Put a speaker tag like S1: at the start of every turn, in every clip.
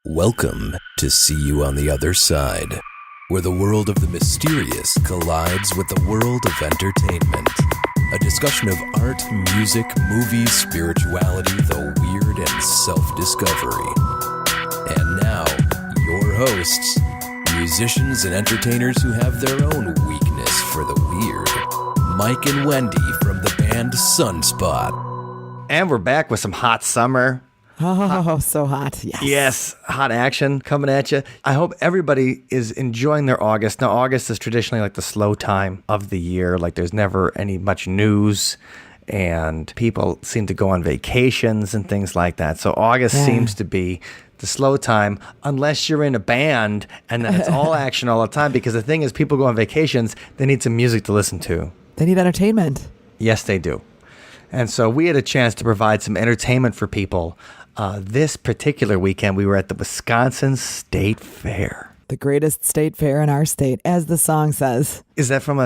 S1: Welcome to See You on the Other Side, where the world of the mysterious collides with the world of entertainment. A discussion of art, music, movies, spirituality, the weird, and self-discovery. And now, your hosts, musicians and entertainers who have their own weakness for the weird, Mike and Wendy from the band Sunspot.
S2: And we're back with some hot summer.
S3: Oh, so hot. Yes.
S2: Yes, hot action coming at you. I hope everybody is enjoying their August. Now, August is traditionally like the slow time of the year. Like there's never any much news and people seem to go on vacations and things like that. So August seems to be the slow time unless you're in a band and then it's all action all the time. Because the thing is, people go on vacations, they need some music to listen to.
S3: They need entertainment.
S2: Yes, they do. And so we had a chance to provide some entertainment for people. This particular weekend, we were at the Wisconsin State Fair.
S3: The greatest state fair in our state, as the song says.
S2: Is that from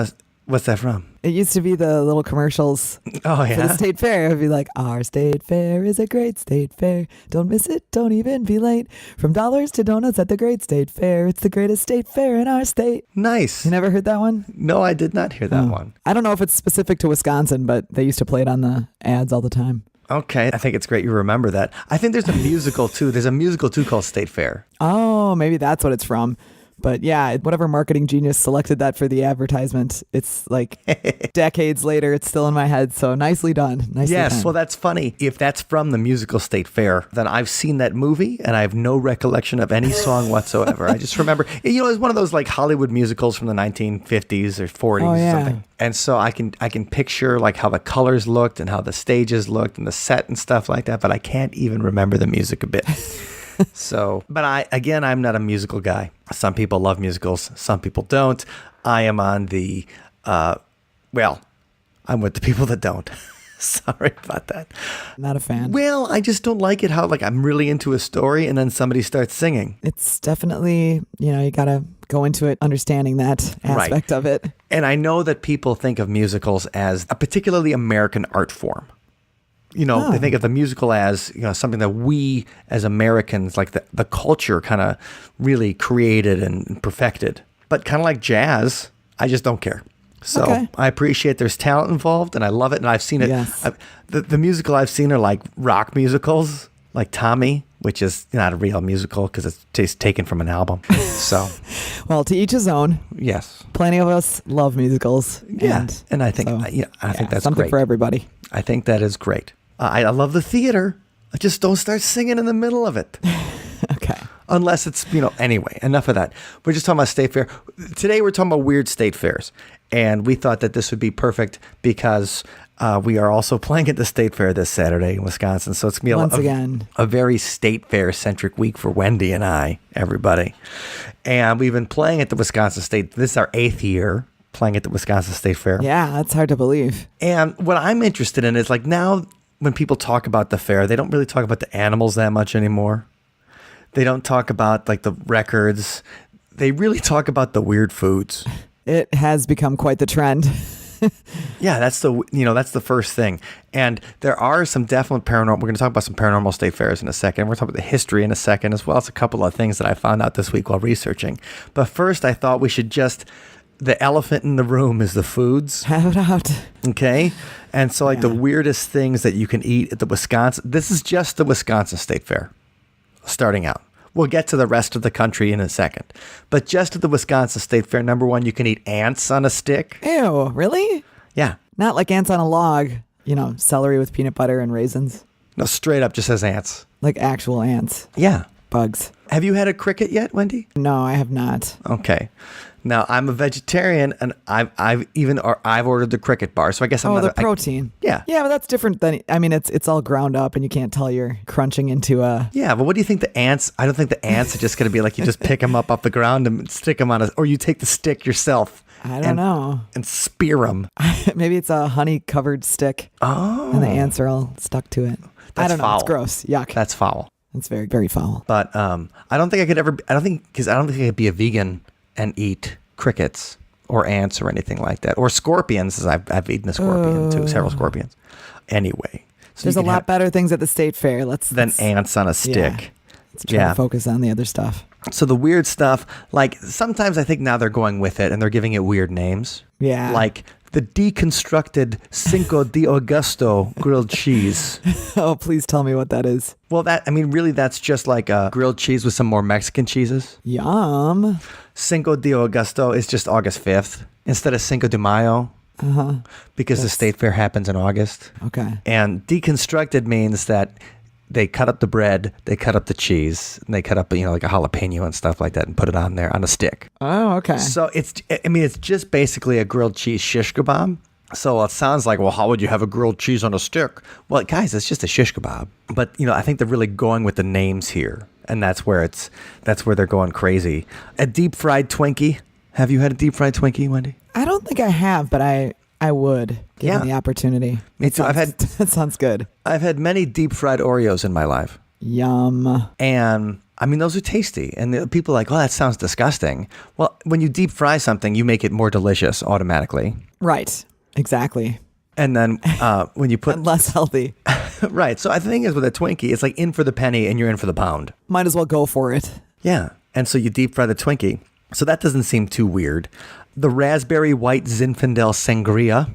S2: what's that from?
S3: It used to be the little commercials
S2: Oh, yeah?
S3: for the state fair. It would be like, our state fair is a great state fair. Don't miss it, don't even be late. From dollars to donuts at the great state fair. It's the greatest state fair in our state.
S2: Nice.
S3: You never heard that one?
S2: No, I did not hear that one.
S3: I don't know if it's specific to Wisconsin, but they used to play it on the ads all the time.
S2: Okay, I think it's great you remember that. I think there's a musical, too. There's a musical, too, called State Fair.
S3: Oh, maybe that's what it's from. But yeah, whatever marketing genius selected that for the advertisement, it's like decades later, it's still in my head. So nicely done. Nicely
S2: Yes,
S3: done.
S2: well, that's funny. If that's from the musical State Fair, then I've seen that movie and I have no recollection of any song whatsoever. I just remember, it was one of those like Hollywood musicals from the 1950s or 40s or something. And so I can picture like how the colors looked and how the stages looked and the set and stuff like that, but I can't even remember the music a bit. So, but I'm not a musical guy. Some people love musicals. Some people don't. I am on the, I'm with the people that don't. Sorry about that.
S3: Not a fan.
S2: Well, I just don't like it how like I'm really into a story and then somebody starts singing.
S3: It's definitely, you got to go into it understanding that aspect of it.
S2: And I know that people think of musicals as a particularly American art form. They think of the musical as, something that we as Americans, like the culture kind of really created and perfected. But kind of like jazz, I just don't care. So I appreciate there's talent involved and I love it. And I've seen it.
S3: Yes.
S2: The musical I've seen are like rock musicals, like Tommy, which is not a real musical because it's just taken from an album. So,
S3: well, to each his own.
S2: Yes.
S3: Plenty of us love musicals.
S2: Yeah. And I think, I think that's
S3: something
S2: great.
S3: for everybody.
S2: I think that is great. I love the theater. I just don't start singing in the middle of it.
S3: Okay.
S2: Unless it's, anyway, enough of that. We're just talking about state fair. Today we're talking about weird state fairs. And we thought that this would be perfect because we are also playing at the state fair this Saturday in Wisconsin. So it's going to be a very state fair centric week for Wendy and I, everybody. And we've been playing at the Wisconsin State. This is our 8th year playing at the Wisconsin State Fair.
S3: Yeah, that's hard to believe.
S2: And what I'm interested in is like now when people talk about the fair, they don't really talk about the animals that much anymore. They don't talk about like the records. They really talk about the weird foods.
S3: It has become quite the trend.
S2: Yeah, that's the first thing. And there are some definite paranormal. We're going to talk about some paranormal state fairs in a second. We're going to talk about the history in a second, as well as a couple of things that I found out this week while researching. But first, I thought we should the elephant in the room is the foods.
S3: Have it out.
S2: Okay. And so the weirdest things that you can eat at the this is just the Wisconsin State Fair starting out. We'll get to the rest of the country in a second. But just at the Wisconsin State Fair, number one, you can eat ants on a stick.
S3: Ew, really?
S2: Yeah.
S3: Not like ants on a log, celery with peanut butter and raisins.
S2: No, straight up just says ants.
S3: Like actual ants.
S2: Yeah.
S3: Bugs.
S2: Have you had a cricket yet, Wendy?
S3: No, I have not.
S2: Okay. Now, I'm a vegetarian, and I've ordered the cricket bar, so I guess I'm not...
S3: the protein.
S2: Yeah.
S3: Yeah, but that's different than... I mean, it's all ground up, and you can't tell you're crunching into a...
S2: Yeah, but what do you think the ants... I don't think the ants are just going to be like you just pick them up off the ground and stick them on or you take the stick yourself.
S3: I don't know.
S2: And spear them.
S3: Maybe it's a honey-covered stick.
S2: Oh.
S3: And the ants are all stuck to it. I don't know.
S2: Foul.
S3: It's gross. Yuck.
S2: That's foul.
S3: It's very, very foul.
S2: But I don't think I could be a vegan and eat crickets or ants or anything like that. Or scorpions, as I've eaten a scorpion too, several scorpions. Anyway.
S3: So there's a lot better things at the state fair.
S2: Than ants on a stick.
S3: Let's try to focus on the other stuff.
S2: So the weird stuff, like sometimes I think now they're going with it and they're giving it weird names.
S3: Yeah.
S2: Like the deconstructed Cinco de Augusto grilled cheese.
S3: Oh, please tell me what that is.
S2: Well, really that's just like a grilled cheese with some more Mexican cheeses.
S3: Yum.
S2: Cinco de Augusto is just August 5th instead of Cinco de Mayo. Because the state fair happens in August.
S3: Okay.
S2: And deconstructed means that they cut up the bread, they cut up the cheese, and they cut up, like a jalapeno and stuff like that and put it on there on a stick.
S3: Oh, okay.
S2: So it's just basically a grilled cheese shish kebab. So it sounds like, well, how would you have a grilled cheese on a stick? Well, guys, it's just a shish kebab. But, I think they're really going with the names here. And that's where they're going crazy. A deep fried Twinkie. Have you had a deep fried Twinkie, Wendy?
S3: I don't think I have, but I would, given the opportunity.
S2: Me too.
S3: That sounds good.
S2: I've had many deep fried Oreos in my life.
S3: Yum.
S2: And those are tasty. And people are like, oh, that sounds disgusting. Well, when you deep fry something, you make it more delicious automatically.
S3: Right. Exactly.
S2: And then when you put...
S3: and less healthy.
S2: Right. So the thing is with a Twinkie, it's like in for the penny and you're in for the pound.
S3: Might as well go for it.
S2: Yeah. And so you deep fry the Twinkie. So that doesn't seem too weird. The raspberry white Zinfandel sangria.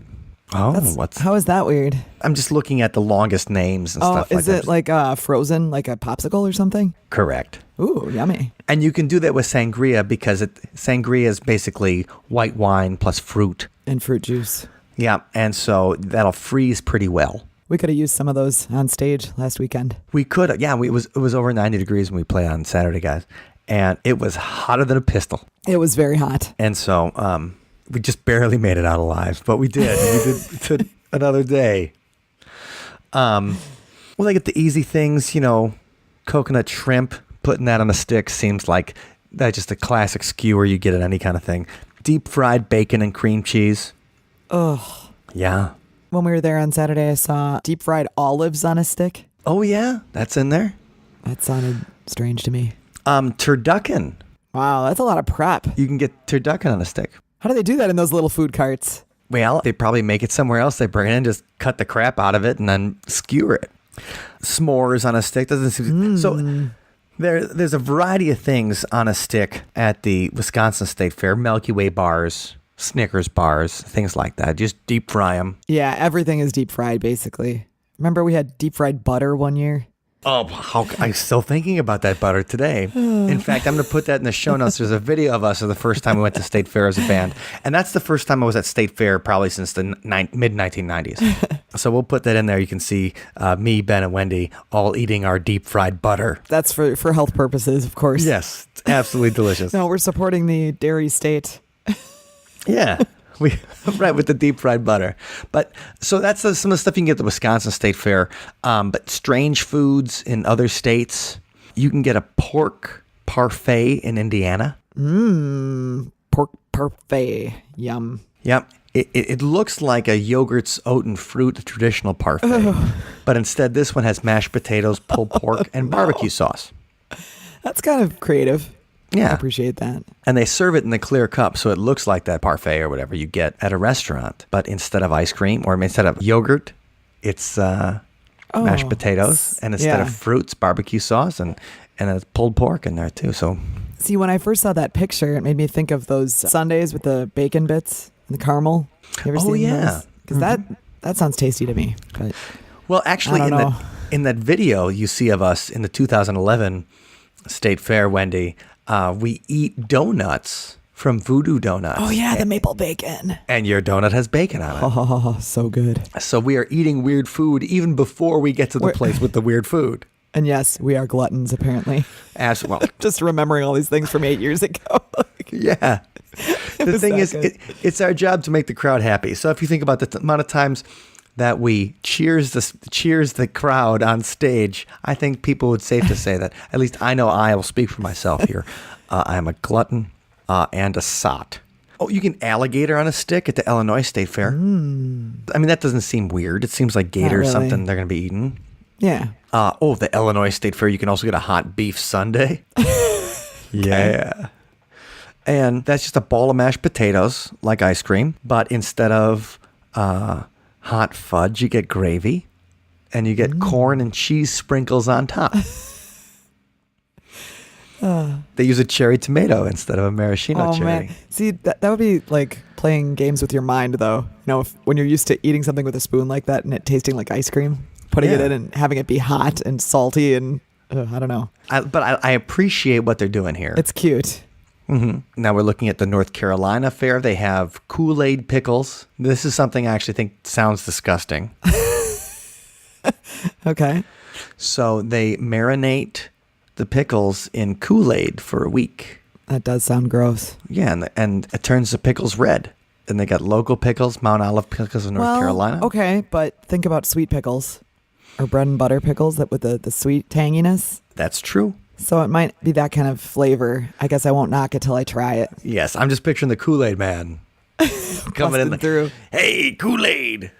S2: Oh,
S3: how is that weird?
S2: I'm just looking at the longest names and stuff like that.
S3: Is it like frozen, like a popsicle or something?
S2: Correct.
S3: Ooh, yummy.
S2: And you can do that with sangria because sangria is basically white wine plus fruit.
S3: And fruit juice.
S2: Yeah, and so that'll freeze pretty well.
S3: We could have used some of those on stage last weekend.
S2: We could. Yeah, it was over 90 degrees when we played on Saturday, guys. And it was hotter than a pistol.
S3: It was very hot.
S2: And so we just barely made it out alive, but we did. We did to another day. Well, they get the easy things, coconut shrimp, putting that on a stick seems like that's just a classic skewer you get at any kind of thing. Deep fried bacon and cream cheese.
S3: Ugh.
S2: Yeah.
S3: When we were there on Saturday, I saw deep fried olives on a stick.
S2: Oh, yeah? That's in there?
S3: That sounded strange to me.
S2: Turducken.
S3: Wow, that's a lot of prep.
S2: You can get turducken on a stick.
S3: How do they do that in those little food carts?
S2: Well, they probably make it somewhere else. They bring it in, just cut the crap out of it, and then skewer it. S'mores on a stick doesn't seem... So there's a variety of things on a stick at the Wisconsin State Fair. Milky Way bars, Snickers bars, things like that. Just deep fry them.
S3: Yeah, everything is deep fried, basically. Remember we had deep fried butter one year?
S2: Oh, I'm still thinking about that butter today. In fact, I'm going to put that in the show notes. There's a video of us of the first time we went to State Fair as a band. And that's the first time I was at State Fair probably since the mid-1990s. So we'll put that in there. You can see me, Ben, and Wendy all eating our deep fried butter.
S3: That's for health purposes, of course.
S2: Yes, it's absolutely delicious.
S3: No, we're supporting the dairy state.
S2: Yeah. Right, with the deep fried butter. But so that's some of the stuff you can get at the Wisconsin State Fair. But strange foods in other states, you can get a pork parfait in Indiana.
S3: Pork parfait. Yum.
S2: Yep. It looks like a yogurt's oat and fruit traditional parfait. But instead, this one has mashed potatoes, pulled pork, and barbecue sauce.
S3: That's kind of creative.
S2: Yeah.
S3: I appreciate that.
S2: And they serve it in the clear cup, so it looks like that parfait or whatever you get at a restaurant. But instead of ice cream or instead of yogurt, it's mashed potatoes. And instead of fruits, barbecue sauce and a pulled pork in there too. So,
S3: see, when I first saw that picture, it made me think of those sundaes with the bacon bits and the caramel. You ever seen those? Because that sounds tasty to me. But
S2: well, actually, in that video you see of us in the 2011 State Fair, Wendy, we eat donuts from Voodoo Donuts.
S3: Oh, yeah, the maple bacon.
S2: And your donut has bacon on it.
S3: Oh, so good.
S2: So we are eating weird food even before we get to the place with the weird food.
S3: And yes, we are gluttons, apparently.
S2: As well.
S3: Just remembering all these things from 8 years ago.
S2: Yeah. The thing is, it's our job to make the crowd happy. So if you think about the amount of times that we cheers the crowd on stage, I think people would safe to say that, at least I know I will speak for myself here. I am a glutton and a sot. Oh, you can alligator on a stick at the Illinois State Fair. I mean, that doesn't seem weird. It seems like gator is something they're going to be eating.
S3: Yeah.
S2: The Illinois State Fair, you can also get a hot beef sundae. Yeah. And that's just a ball of mashed potatoes, like ice cream. But instead of hot fudge, you get gravy. And you get corn and cheese sprinkles on top. They use a cherry tomato instead of a maraschino cherry.
S3: Man. See, that would be like playing games with your mind, though. When you're used to eating something with a spoon like that and it tasting like ice cream, putting it in and having it be hot and salty and I don't know.
S2: But I appreciate what they're doing here.
S3: It's cute.
S2: Mm-hmm. Now we're looking at the North Carolina Fair. They have Kool-Aid pickles. This is something I actually think sounds disgusting.
S3: Okay.
S2: So they marinate the pickles in Kool-Aid for a week.
S3: That does sound gross.
S2: Yeah, and it turns the pickles red. And they got local pickles, Mount Olive pickles in North Carolina.
S3: Okay, but think about sweet pickles or bread and butter pickles that with the sweet tanginess.
S2: That's true.
S3: So it might be that kind of flavor. I guess I won't knock it till I try it.
S2: Yes, I'm just picturing the Kool-Aid man coming in
S3: through.
S2: Hey, Kool-Aid.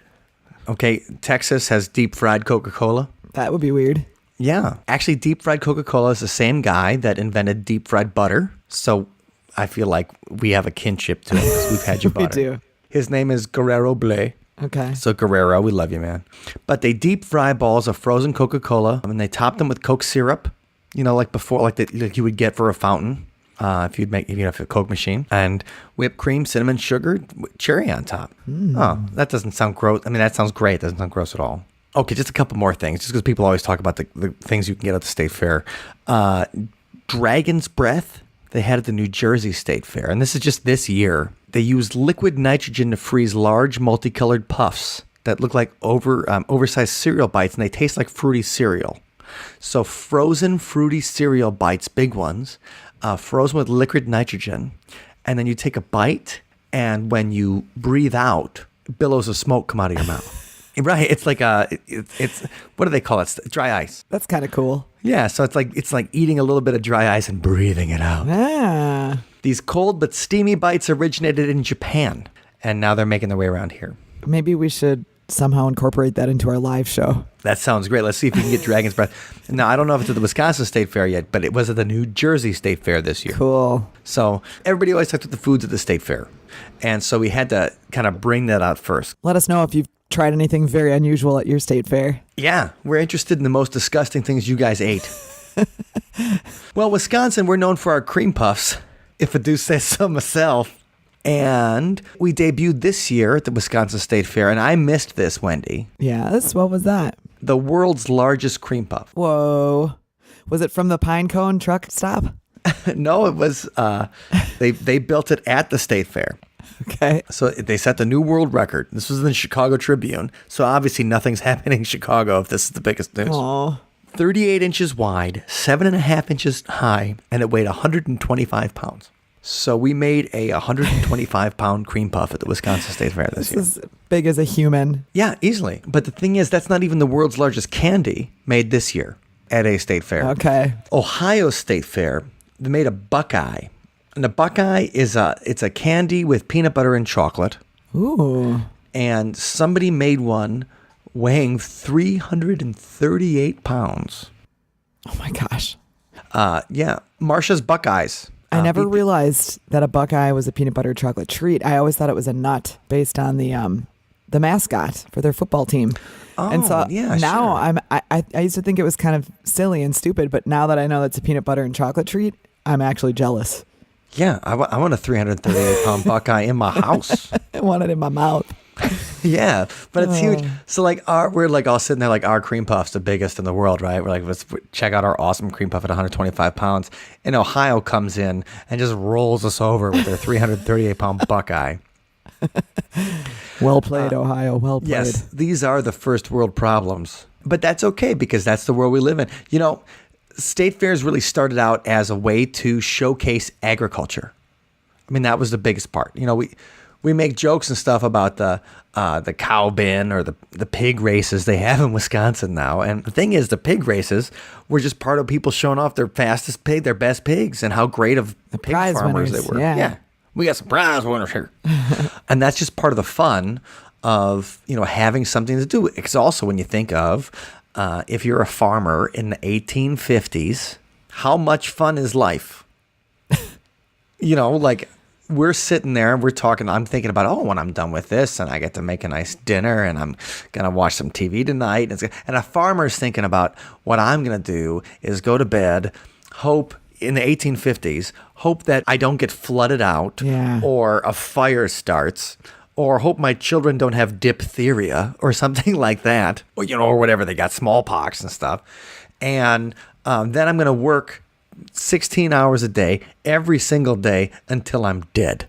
S2: Okay, Texas has deep fried Coca-Cola.
S3: That would be weird.
S2: Yeah. Actually, deep fried Coca-Cola is the same guy that invented deep fried butter. So I feel like we have a kinship to him because we've had your butter.
S3: We do.
S2: His name is Guerrero Blay.
S3: Okay.
S2: So Guerrero, we love you, man. But they deep fry balls of frozen Coca-Cola and they top them with Coke syrup. Like before, like you would get for a fountain, if you have a Coke machine, and whipped cream, cinnamon, sugar, cherry on top. Oh, that doesn't sound gross. I mean, that sounds great. It doesn't sound gross at all. Okay, just a couple more things, just because people always talk about the things you can get at the state fair. Dragon's breath, they had at the New Jersey State Fair, and this is just this year. They used liquid nitrogen to freeze large multicolored puffs that look like oversized cereal bites, and they taste like fruity cereal. So frozen fruity cereal bites, big ones, frozen with liquid nitrogen, and then you take a bite, and when you breathe out, billows of smoke come out of your mouth. Right? It's like it's what do they call it? Dry ice.
S3: That's kind of cool.
S2: Yeah. So it's like eating a little bit of dry ice and breathing it out.
S3: Ah.
S2: These cold but steamy bites originated in Japan, and now they're making their way around here.
S3: Maybe we should somehow incorporate that into our live show.
S2: That sounds great. Let's see if we can get Dragon's Breath. Now, I don't know if it's at the Wisconsin State Fair yet, but it was at the New Jersey State Fair this year.
S3: Cool.
S2: So everybody always talks about the foods at the State Fair. And so we had to kind of bring that out first.
S3: Let us know if you've tried anything very unusual at your state fair.
S2: Yeah, we're interested in the most disgusting things you guys ate. Well, Wisconsin, we're known for our cream puffs, if I do say so myself. And we debuted this year at the Wisconsin State Fair, and I missed this, Wendy.
S3: Yes, what was that?
S2: The world's largest cream puff.
S3: Whoa. Was it from the Pine Cone truck stop?
S2: No, it was, they built it at the State Fair.
S3: Okay.
S2: So they set the new world record. This was in the Chicago Tribune. So obviously nothing's happening in Chicago if this is the biggest news.
S3: Aww.
S2: 38 inches wide, 7.5 inches high, and it weighed 125 pounds. So we made a 125-pound cream puff at the Wisconsin State Fair this year.
S3: This is big as a human.
S2: Yeah, easily. But the thing is, that's not even the world's largest candy made this year at a state fair.
S3: Okay.
S2: Ohio State Fair, they made a Buckeye. And a Buckeye is it's a candy with peanut butter and chocolate.
S3: Ooh.
S2: And somebody made one weighing 338 pounds.
S3: Oh my gosh.
S2: Yeah, Marsha's Buckeyes.
S3: I never realized that a Buckeye was a peanut butter chocolate treat. I always thought it was a nut based on the mascot for their football team.
S2: Oh,
S3: and so
S2: yeah,
S3: now
S2: sure.
S3: I used to think it was kind of silly and stupid, but now that I know that's a peanut butter and chocolate treat, I'm actually jealous.
S2: Yeah, I want a 338-pound Buckeye in my house.
S3: I want it in my mouth.
S2: Yeah, but it's huge. So we're like all sitting there like our cream puff's the biggest in the world, right? We're like, let's check out our awesome cream puff at 125 pounds. And Ohio comes in and just rolls us over with their 338-pound Buckeye.
S3: Well played, Ohio. Well played.
S2: Yes, these are the first world problems. But that's okay because that's the world we live in. You know, state fairs really started out as a way to showcase agriculture. I mean, that was the biggest part. You know, we make jokes and stuff about the cow bin or the pig races they have in Wisconsin now. And the thing is, the pig races were just part of people showing off their fastest pig, their best pigs, and how great of the pig farmers
S3: winners,
S2: they were.
S3: Yeah.
S2: We got some prize winners here. And that's just part of the fun of, you know, having something to do. It's also when you think of if you're a farmer in the 1850s, how much fun is life? You know, like we're sitting there and we're talking. I'm thinking about, when I'm done with this and I get to make a nice dinner and I'm going to watch some TV tonight. And a farmer's thinking about what I'm going to do is go to bed, hope in the 1850s, hope that I don't get flooded out or a fire starts or hope my children don't have diphtheria or something like that, or, or whatever. They got smallpox and stuff. And then I'm going to work 16 hours a day, every single day until I'm dead.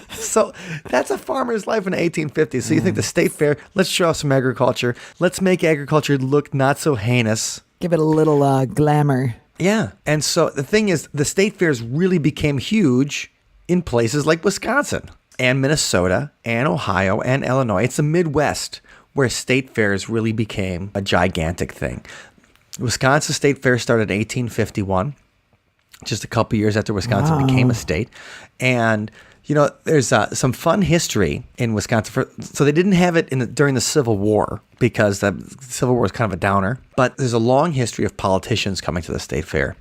S2: So that's a farmer's life in the 1850s. So you think the state fair, let's show off some agriculture. Let's make agriculture look not so heinous.
S3: Give it a little glamour.
S2: Yeah. And so the thing is, the state fairs really became huge in places like Wisconsin and Minnesota and Ohio and Illinois. It's the Midwest where state fairs really became a gigantic thing. Wisconsin State Fair started in 1851, just a couple years after Wisconsin became a state. And there's some fun history in Wisconsin. So they didn't have it during the Civil War because the Civil War was kind of a downer. But there's a long history of politicians coming to the state fair.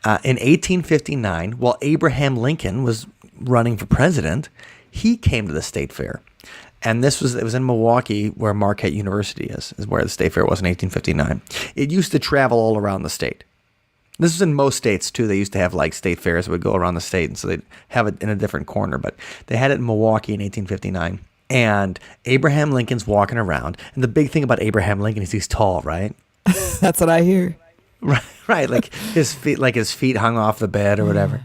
S2: In 1859, while Abraham Lincoln was running for president, he came to the state fair. And it was in Milwaukee, where Marquette University is where the state fair was in 1859. It used to travel all around the state. This was in most states, too. They used to have, state fairs that would go around the state, and so they'd have it in a different corner. But they had it in Milwaukee in 1859. And Abraham Lincoln's walking around. And the big thing about Abraham Lincoln is he's tall, right?
S3: That's what I hear.
S2: Right. His feet hung off the bed or whatever.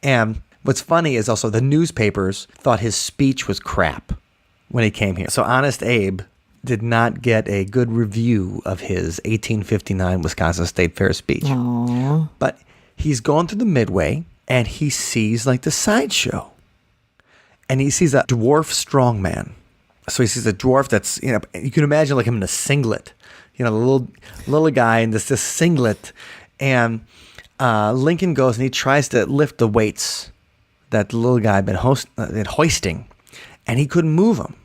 S2: And what's funny is also the newspapers thought his speech was crap when he came here. So Honest Abe did not get a good review of his 1859 Wisconsin State Fair speech.
S3: Aww.
S2: But he's going through the Midway, and he sees the sideshow. And he sees a dwarf strongman. So he sees a dwarf that's, you can imagine him in a singlet. The little guy in this singlet. And Lincoln goes and he tries to lift the weights that the little guy had been hoisting. And he couldn't move them.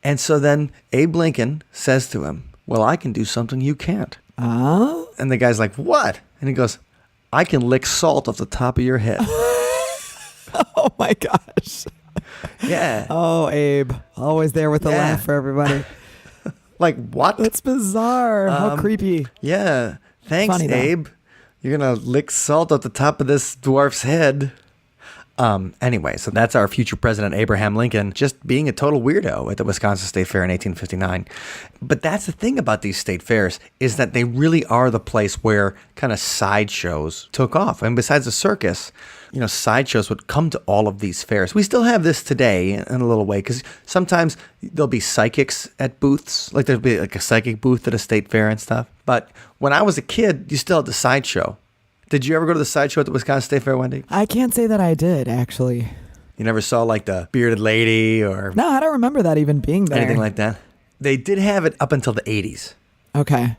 S2: And so then Abe Lincoln says to him, well, I can do something you can't.
S3: Oh?
S2: And the guy's like, what? And he goes, I can lick salt off the top of your head.
S3: Oh, my gosh.
S2: Yeah.
S3: Oh, Abe. Always there with the laugh for everybody.
S2: What?
S3: That's bizarre. How creepy.
S2: Yeah. Thanks,
S3: Funny,
S2: Abe. You're going to lick salt off the top of this dwarf's head. Anyway, so that's our future president, Abraham Lincoln, just being a total weirdo at the Wisconsin State Fair in 1859. But that's the thing about these state fairs is that they really are the place where kind of sideshows took off. And besides the circus, sideshows would come to all of these fairs. We still have this today in a little way because sometimes there'll be psychics at booths. There'll be a psychic booth at a state fair and stuff. But when I was a kid, you still had the sideshow. Did you ever go to the sideshow at the Wisconsin State Fair, Wendy?
S3: I can't say that I did, actually.
S2: You never saw the bearded lady or...
S3: No, I don't remember that even being there.
S2: Anything like that? They did have it up until the 80s.
S3: Okay.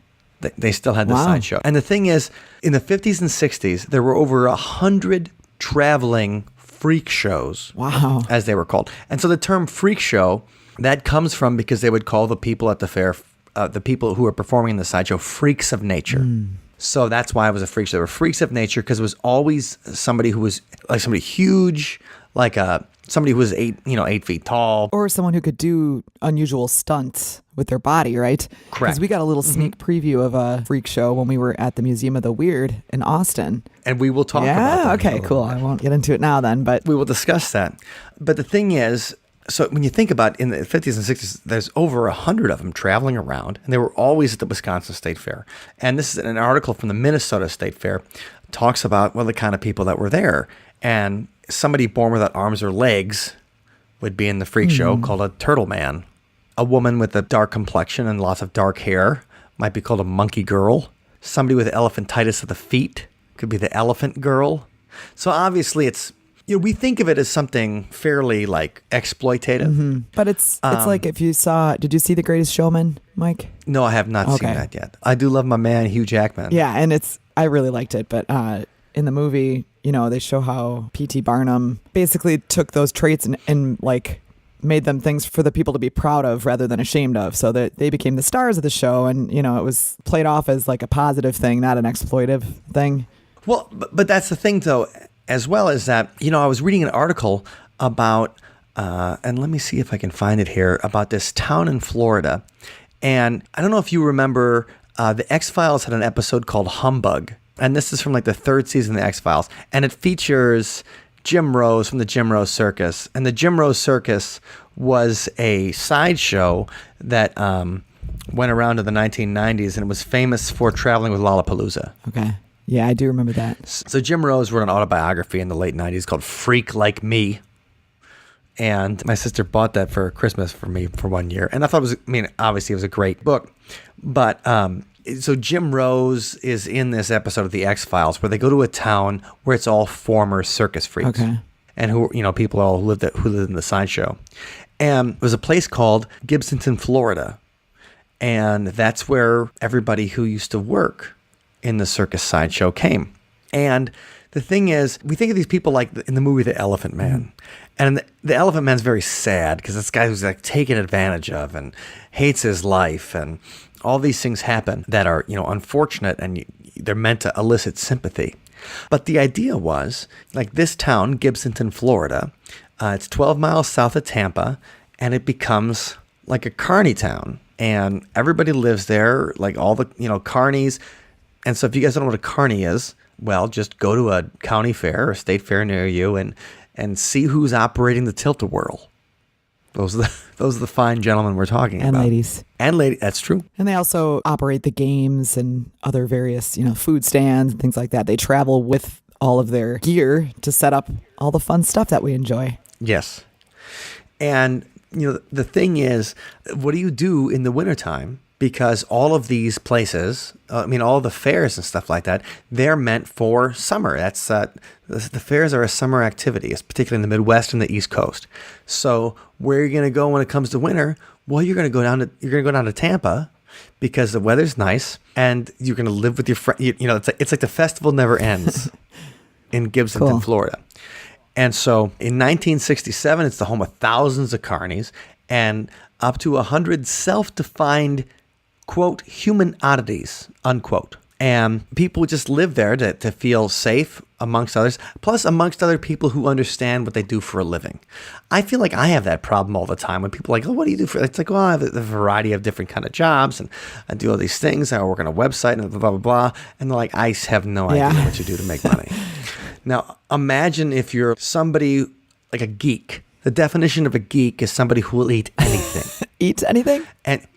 S2: They still had the sideshow. And the thing is, in the 50s and 60s, there were over 100 traveling freak shows.
S3: Wow.
S2: As they were called. And so the term freak show, that comes from because they would call the people at the fair, the people who were performing in the sideshow, freaks of nature. So that's why it was a freak show. They were freaks of nature because it was always somebody who was somebody huge, somebody who was 8 feet tall.
S3: Or someone who could do unusual stunts with their body, right?
S2: Correct.
S3: Because we got a little sneak preview of a freak show when we were at the Museum of the Weird in Austin.
S2: And we will talk about that.
S3: Okay, cool. I won't get into it now then, but...
S2: We will discuss that. But the thing is, so when you think about in the 50s and 60s, there's over 100 of them traveling around, and they were always at the Wisconsin State Fair. And this is an article from the Minnesota State Fair, talks about, the kind of people that were there. And somebody born without arms or legs would be in the freak show called a turtle man. A woman with a dark complexion and lots of dark hair might be called a monkey girl. Somebody with elephantitis of the feet could be the elephant girl. So obviously it's... we think of it as something fairly exploitative.
S3: But it's if you saw, did you see The Greatest Showman, Mike?
S2: No, I have not seen that yet. I do love my man, Hugh Jackman.
S3: Yeah, and I really liked it. But in the movie, they show how P.T. Barnum basically took those traits and made them things for the people to be proud of rather than ashamed of. So that they became the stars of the show. And, it was played off as a positive thing, not an exploitive thing.
S2: Well, but that's the thing, though. As well as that, I was reading an article about, and let me see if I can find it here, about this town in Florida. And I don't know if you remember, the X-Files had an episode called Humbug. And this is from like the third season of the X-Files. And it features Jim Rose from the Jim Rose Circus. And the Jim Rose Circus was a sideshow that went around in the 1990s, and it was famous for traveling with Lollapalooza.
S3: Okay. Yeah, I do remember that.
S2: So Jim Rose wrote an autobiography in the late 90s called Freak Like Me. And my sister bought that for Christmas for me for 1 year. And I thought it was, obviously it was a great book. But so Jim Rose is in this episode of The X-Files where they go to a town where it's all former circus freaks.
S3: Okay.
S2: And who, people all who lived in the sideshow. And it was a place called Gibsonton, Florida. And that's where everybody who used to work in the circus sideshow came. And the thing is, we think of these people like in the movie The Elephant Man. And the Elephant Man's very sad because this guy who's like taken advantage of and hates his life. And all these things happen that are, unfortunate, and they're meant to elicit sympathy. But the idea was, like this town, Gibsonton, Florida, it's 12 miles south of Tampa, and it becomes like a carny town. And everybody lives there, like all the, carnies. And so if you guys don't know what a carny is, well, just go to a county fair or state fair near you and see who's operating the tilt-a-whirl. Those are the fine gentlemen we're talking about. And ladies. That's true.
S3: And they also operate the games and other various, food stands and things like that. They travel with all of their gear to set up all the fun stuff that we enjoy.
S2: Yes. And, the thing is, what do you do in the wintertime? Because all of these places, all the fairs and stuff like that, they're meant for summer. That's the fairs are a summer activity, particularly in the Midwest and the East Coast. So where are you going to go when it comes to winter? Well, you're going to go down to Tampa because the weather's nice, and you're going to live with your friend. It's like the festival never ends in Gibsonton, Florida. And so in 1967, it's the home of thousands of carnies and up to 100 self-defined, quote, human oddities, unquote. And people just live there to feel safe amongst others, plus amongst other people who understand what they do for a living. I feel like I have that problem all the time when people are like, oh, what do you do for, it's like, well, I have a variety of different kind of jobs and I do all these things. I work on a website and blah, blah, blah, blah. And they're like, I have no idea what you do to make money. Now, imagine if you're somebody like a geek. The definition of a geek is somebody who will eat anything.
S3: Eats anything?
S2: And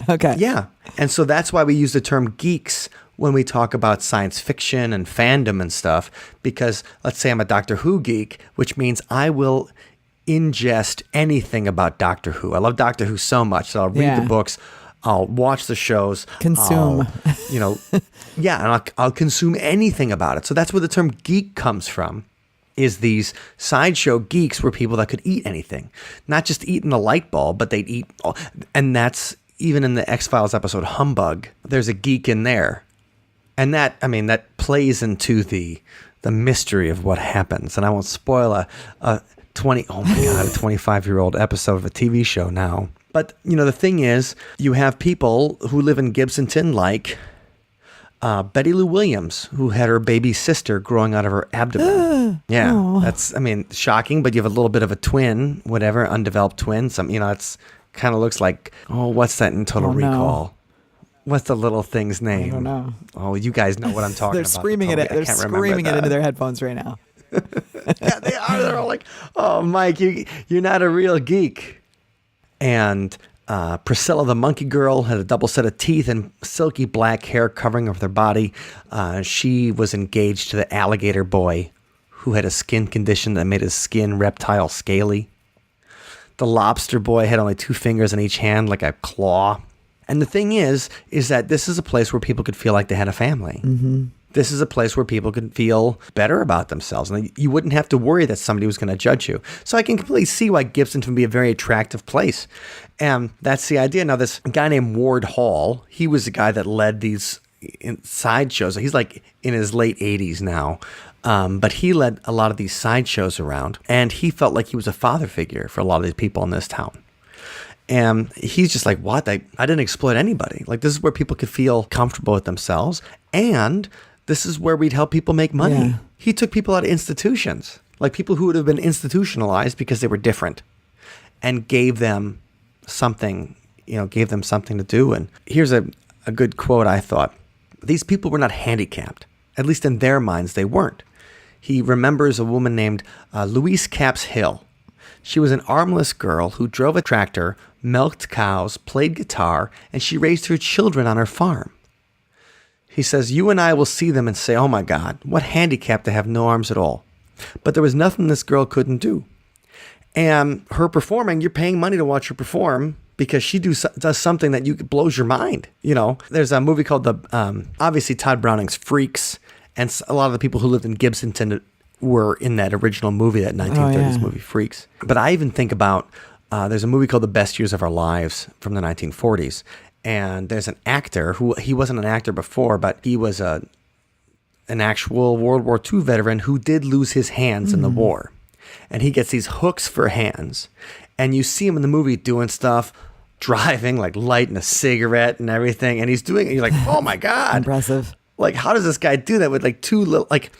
S3: okay.
S2: Yeah. And so that's why we use the term geeks when we talk about science fiction and fandom and stuff, because let's say I'm a Doctor Who geek, which means I will ingest anything about Doctor Who. I love Doctor Who so much that I'll read the books, I'll watch the shows.
S3: Consume.
S2: And I'll consume anything about it. So that's where the term geek comes from. Is these sideshow geeks were people that could eat anything. Not just eating a light bulb, but they'd eat. And that's even in the X-Files episode Humbug. There's a geek in there. And that plays into the mystery of what happens. And I won't spoil a 25-year-old episode of a TV show now. But, the thing is, you have people who live in Gibsonton like Betty Lou Williams, who had her baby sister growing out of her abdomen. That's, shocking, but you have a little bit of a twin, whatever, undeveloped twin. It's kind of looks like, what's that in Total Recall? No. What's the little thing's name?
S3: I don't know.
S2: Oh, you guys know what I'm talking
S3: They're
S2: about.
S3: Screaming it. They're screaming it into their headphones right now.
S2: Yeah, they are. They're all like, oh, Mike, you're not a real geek. And Priscilla the monkey girl had a double set of teeth and silky black hair covering over their body. She was engaged to the alligator boy who had a skin condition that made his skin reptile scaly. The lobster boy had only 2 fingers on each hand like a claw. And the thing is that this is a place where people could feel like they had a family. Mm-hmm. This is a place where people could feel better about themselves. And you wouldn't have to worry that somebody was going to judge you. So I can completely see why Gibson would be a very attractive place. And that's the idea. Now, this guy named Ward Hall, he was the guy that led these sideshows. He's like in his late 80s now. But he led a lot of these sideshows around. And he felt like he was a father figure for a lot of these people in this town. And he's just like, what? I didn't exploit anybody. Like, this is where people could feel comfortable with themselves. And this is where we'd help people make money. Yeah. He took people out of institutions, like people who would have been institutionalized because they were different, and gave them something, to do. And here's a good quote, I thought. These people were not handicapped, At least in their minds, they weren't. He remembers a woman named Louise Capps Hill. She was an armless girl who drove a tractor, milked cows, played guitar, and she raised her children on her farm. He says, you and I will see them and say, oh my God, what handicap to have no arms at all. But there was nothing this girl couldn't do. And her performing, you're paying money to watch her perform because she does something that blows your mind. You know, there's a movie called obviously Todd Browning's Freaks, and a lot of the people who lived in Gibsonton were in that original movie, that 1930s movie Freaks. But I even think about, there's a movie called The Best Years of Our Lives from the 1940s. And there's an actor who, he wasn't an actor before, but he was an actual World War II veteran who did lose his hands in the war. And he gets these hooks for hands. And you see him in the movie doing stuff, driving, like lighting a cigarette and everything. And he's doing it. You're like, oh my God.
S3: Impressive.
S2: Like, how does this guy do that with like two little, like,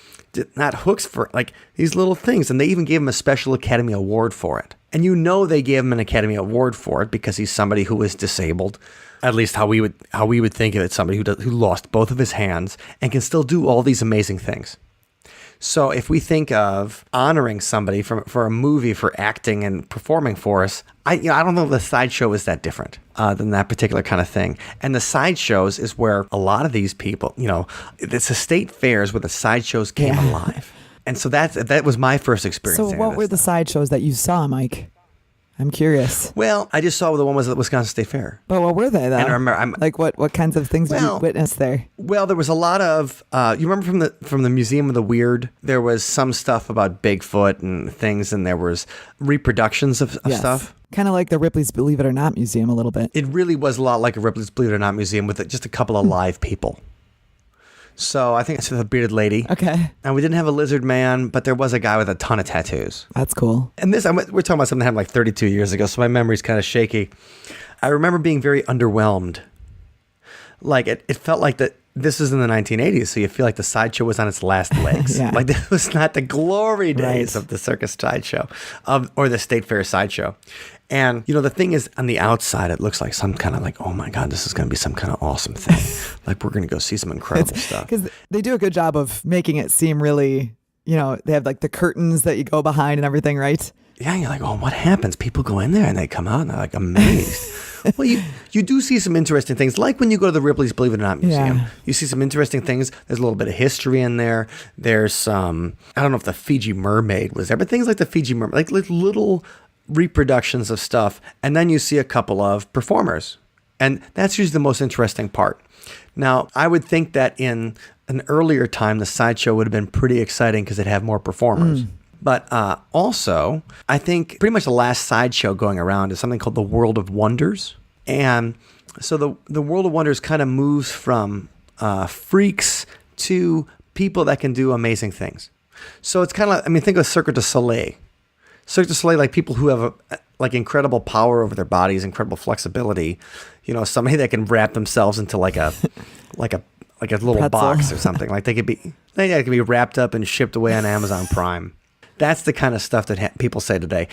S2: not hooks for, like, these little things? And they even gave him a special Academy Award for it. And you know they gave him an Academy Award for it because he's somebody who is disabled. At least how we would think of it, somebody who lost both of his hands and can still do all these amazing things. So if we think of honoring somebody for a movie for acting and performing for us, I don't know if the Sideshow is that different than that particular kind of thing. And the Sideshows is where a lot of these people, it's the state fairs where the Sideshows came alive. And so that was my first experience.
S3: So what were the Sideshows that you saw, Mike? I'm curious.
S2: Well, I just saw the one was at the Wisconsin State Fair.
S3: But what were they, though?
S2: And I remember,
S3: like what kinds of things did you witness there?
S2: Well, there was a lot of. You remember from the Museum of the Weird, there was some stuff about Bigfoot and things, and there was reproductions of stuff.
S3: Kind of like the Ripley's Believe It or Not Museum, a little bit.
S2: It really was a lot like a Ripley's Believe It or Not Museum with just a couple of live people. So I think it's a bearded lady.
S3: Okay.
S2: And we didn't have a lizard man, but there was a guy with a ton of tattoos.
S3: That's cool.
S2: And we're talking about something that happened like 32 years ago, so my memory's kind of shaky. I remember being very underwhelmed. Like it felt like that. This is in the 1980s, so you feel like the Sideshow was on its last legs. Like this was not the glory days of the circus sideshow, or the state fair sideshow. And, the thing is, on the outside, it looks like some kind of like, oh my God, this is going to be some kind of awesome thing. Like, we're going to go see some incredible stuff.
S3: Because they do a good job of making it seem really, they have like the curtains that you go behind and everything, right?
S2: Yeah, you're like, oh, what happens? People go in there and they come out and they're like amazed. Well, you do see some interesting things, like when you go to the Ripley's Believe It or Not Museum. You see some interesting things. There's a little bit of history in there. There's some, I don't know if the Fiji mermaid was there, but things like the Fiji mermaid, like little reproductions of stuff. And then you see a couple of performers. And that's usually the most interesting part. Now, I would think that in an earlier time, the Sideshow would have been pretty exciting because it'd have more performers. But also, I think pretty much the last Sideshow going around is something called the World of Wonders. And so the World of Wonders kind of moves from freaks to people that can do amazing things. So it's kind of like, think of Cirque du Soleil. Cirque du Soleil, like people who have like incredible power over their bodies, incredible flexibility. Somebody that can wrap themselves into like a little
S3: pretzel
S2: box or something. Like they could be wrapped up and shipped away on Amazon Prime. That's the kind of stuff that people say today.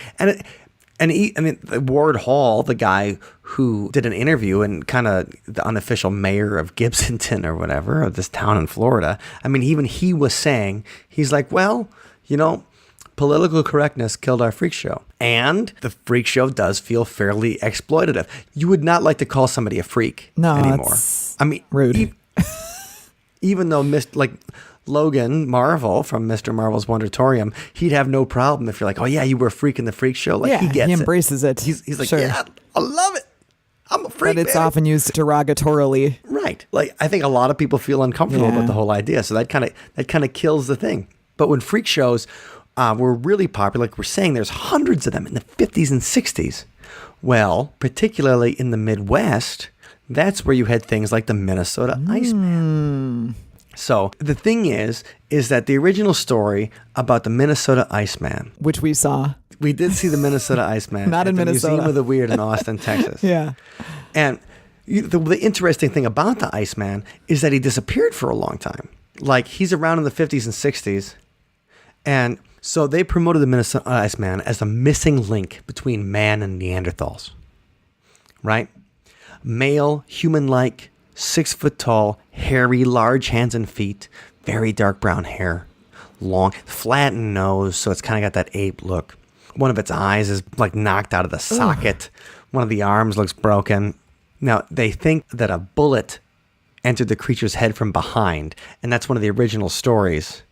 S2: Ward Hall, the guy who did an interview and kind of the unofficial mayor of Gibsonton or whatever, of this town in Florida. Even he was saying, he's like, well, political correctness killed our freak show. And the freak show does feel fairly exploitative. You would not like to call somebody a freak anymore.
S3: Rude.
S2: Even though Logan Marvel from Mr. Marvel's Wondertorium, he'd have no problem if you're like, oh yeah, you were a freak in the freak show. Like he gets
S3: he embraces it.
S2: He's like,
S3: sure.
S2: yeah, I love it. I'm a freak.
S3: But it's often used derogatorily.
S2: Right. Like I think a lot of people feel uncomfortable with the whole idea. So that kind of kills the thing. But when freak shows were really popular, like we're saying, there's hundreds of them in the 50s and 60s. Well, particularly in the Midwest, that's where you had things like the Minnesota Iceman. So the thing is that the original story about the Minnesota Iceman,
S3: which we saw,
S2: we did see the Minnesota Iceman
S3: not
S2: at
S3: in
S2: the
S3: Minnesota.
S2: Museum of the Weird in Austin, Texas. And the interesting thing about the Iceman is that he disappeared for a long time. Like he's around in the 50s and 60s, and so they promoted the Minnesota Iceman as the missing link between man and Neanderthals. Right? Male, human-like, 6 foot tall, hairy, large hands and feet, very dark brown hair, long, flattened nose, so it's kind of got that ape look. One of its eyes is like knocked out of the socket. One of the arms looks broken. Now, they think that a bullet entered the creature's head from behind, and that's one of the original stories,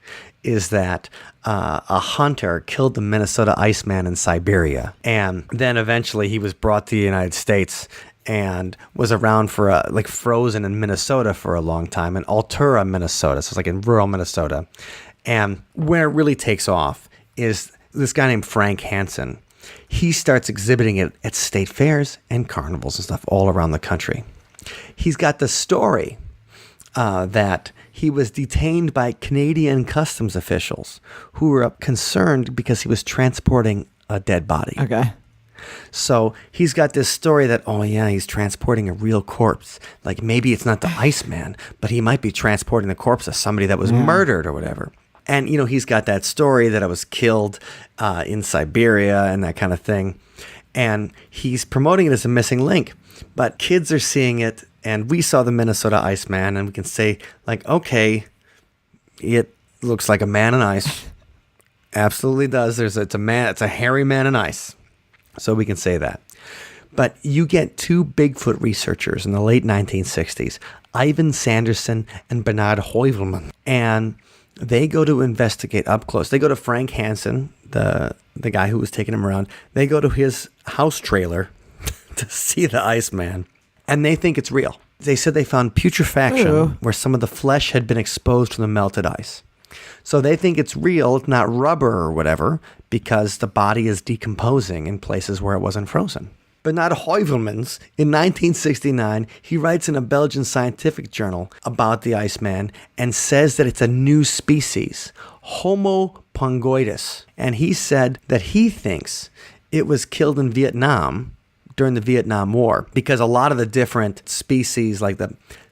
S2: is that a hunter killed the Minnesota Iceman in Siberia, and then eventually he was brought to the United States and was around for like frozen in Minnesota for a long time, in Altura, Minnesota, so it's like in rural Minnesota. And where it really takes off is this guy named Frank Hansen. He starts exhibiting it at state fairs and carnivals and stuff all around the country. He's got the story that he was detained by Canadian customs officials who were concerned because he was transporting a dead body.
S3: Okay.
S2: So he's got this story that, oh yeah, he's transporting a real corpse. Like maybe it's not the Iceman, but he might be transporting the corpse of somebody that was murdered or whatever. And, you know, he's got that story that I was killed in Siberia and that kind of thing. And he's promoting it as a missing link. But kids are seeing it, and we saw the Minnesota Iceman, and we can say, like, okay, it looks like a man in ice. Absolutely does. It's a hairy man in ice. So we can say that. But you get two Bigfoot researchers in the late 1960s, Ivan Sanderson and Bernard Heuvelman. And they go to investigate up close. They go to Frank Hansen, the guy who was taking him around. They go to his house trailer to see the Iceman, and they think it's real. They said they found putrefaction where some of the flesh had been exposed from the melted ice. So they think it's real, it's not rubber or whatever, because the body is decomposing in places where it wasn't frozen. Bernard Heuvelmans, in 1969, he writes in a Belgian scientific journal about the Iceman and says that it's a new species, Homo pongoides. And he said that he thinks it was killed in Vietnam during the Vietnam War, because a lot of the different species, like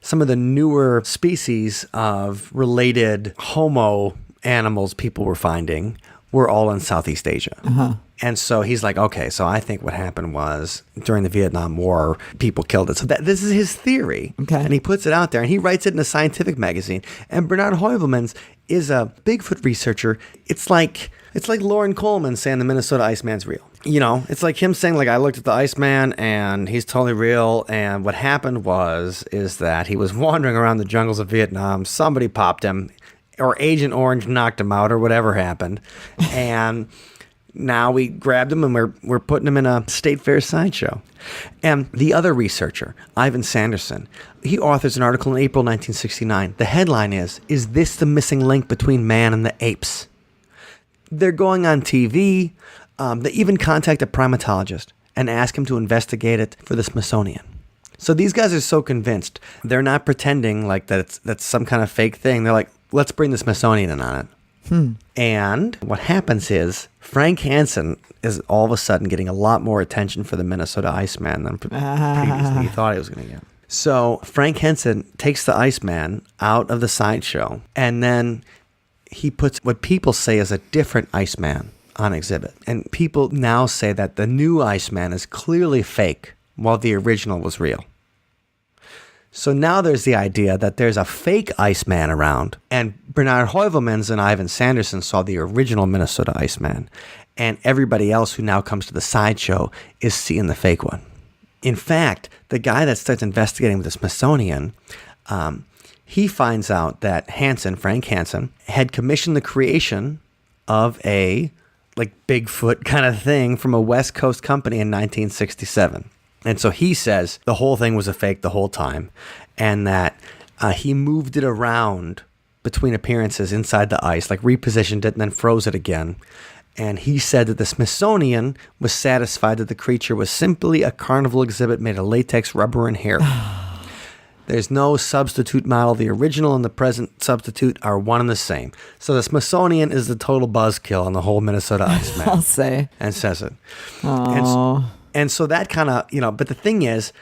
S2: some of the newer species of related Homo animals people were finding, were all in Southeast Asia. Uh-huh. And so he's like, okay, so I think what happened was during the Vietnam War, people killed it. So this is his theory. Okay. And he puts it out there, and he writes it in a scientific magazine. And Bernard Heuvelmans is a Bigfoot researcher. It's like Lauren Coleman saying the Minnesota Iceman's real. You know, it's like him saying, like, I looked at the Iceman and he's totally real. And what happened is that he was wandering around the jungles of Vietnam. Somebody popped him, or Agent Orange knocked him out, or whatever happened. And now we grabbed him and we're putting him in a state fair sideshow. And the other researcher, Ivan Sanderson, he authors an article in April 1969. The headline is this the missing link between man and the apes? They're going on TV. They even contact a primatologist and ask him to investigate it for the Smithsonian. So these guys are so convinced. They're not pretending like that's some kind of fake thing. They're like, let's bring the Smithsonian in on it. And what happens is Frank Hansen is all of a sudden getting a lot more attention for the Minnesota Iceman than previously he thought he was going to get. So Frank Hansen takes the Iceman out of the sideshow, and then he puts what people say is a different Iceman on exhibit. And people now say that the new Iceman is clearly fake, while the original was real. So now there's the idea that there's a fake Iceman around, and Bernard Heuvelmans and Ivan Sanderson saw the original Minnesota Iceman, and everybody else who now comes to the sideshow is seeing the fake one. In fact, the guy that starts investigating with the Smithsonian, he finds out that Frank Hansen, had commissioned the creation of a like Bigfoot kind of thing from a West Coast company in 1967. And so he says the whole thing was a fake the whole time, and that he moved it around between appearances inside the ice, like repositioned it and then froze it again. And he said that the Smithsonian was satisfied that the creature was simply a carnival exhibit made of latex, rubber, and hair. There's no substitute model. The original and the present substitute are one and the same. So the Smithsonian is the total buzzkill on the whole Minnesota Iceman.
S3: I'll say.
S2: And says it. And so that kind of, but the thing is,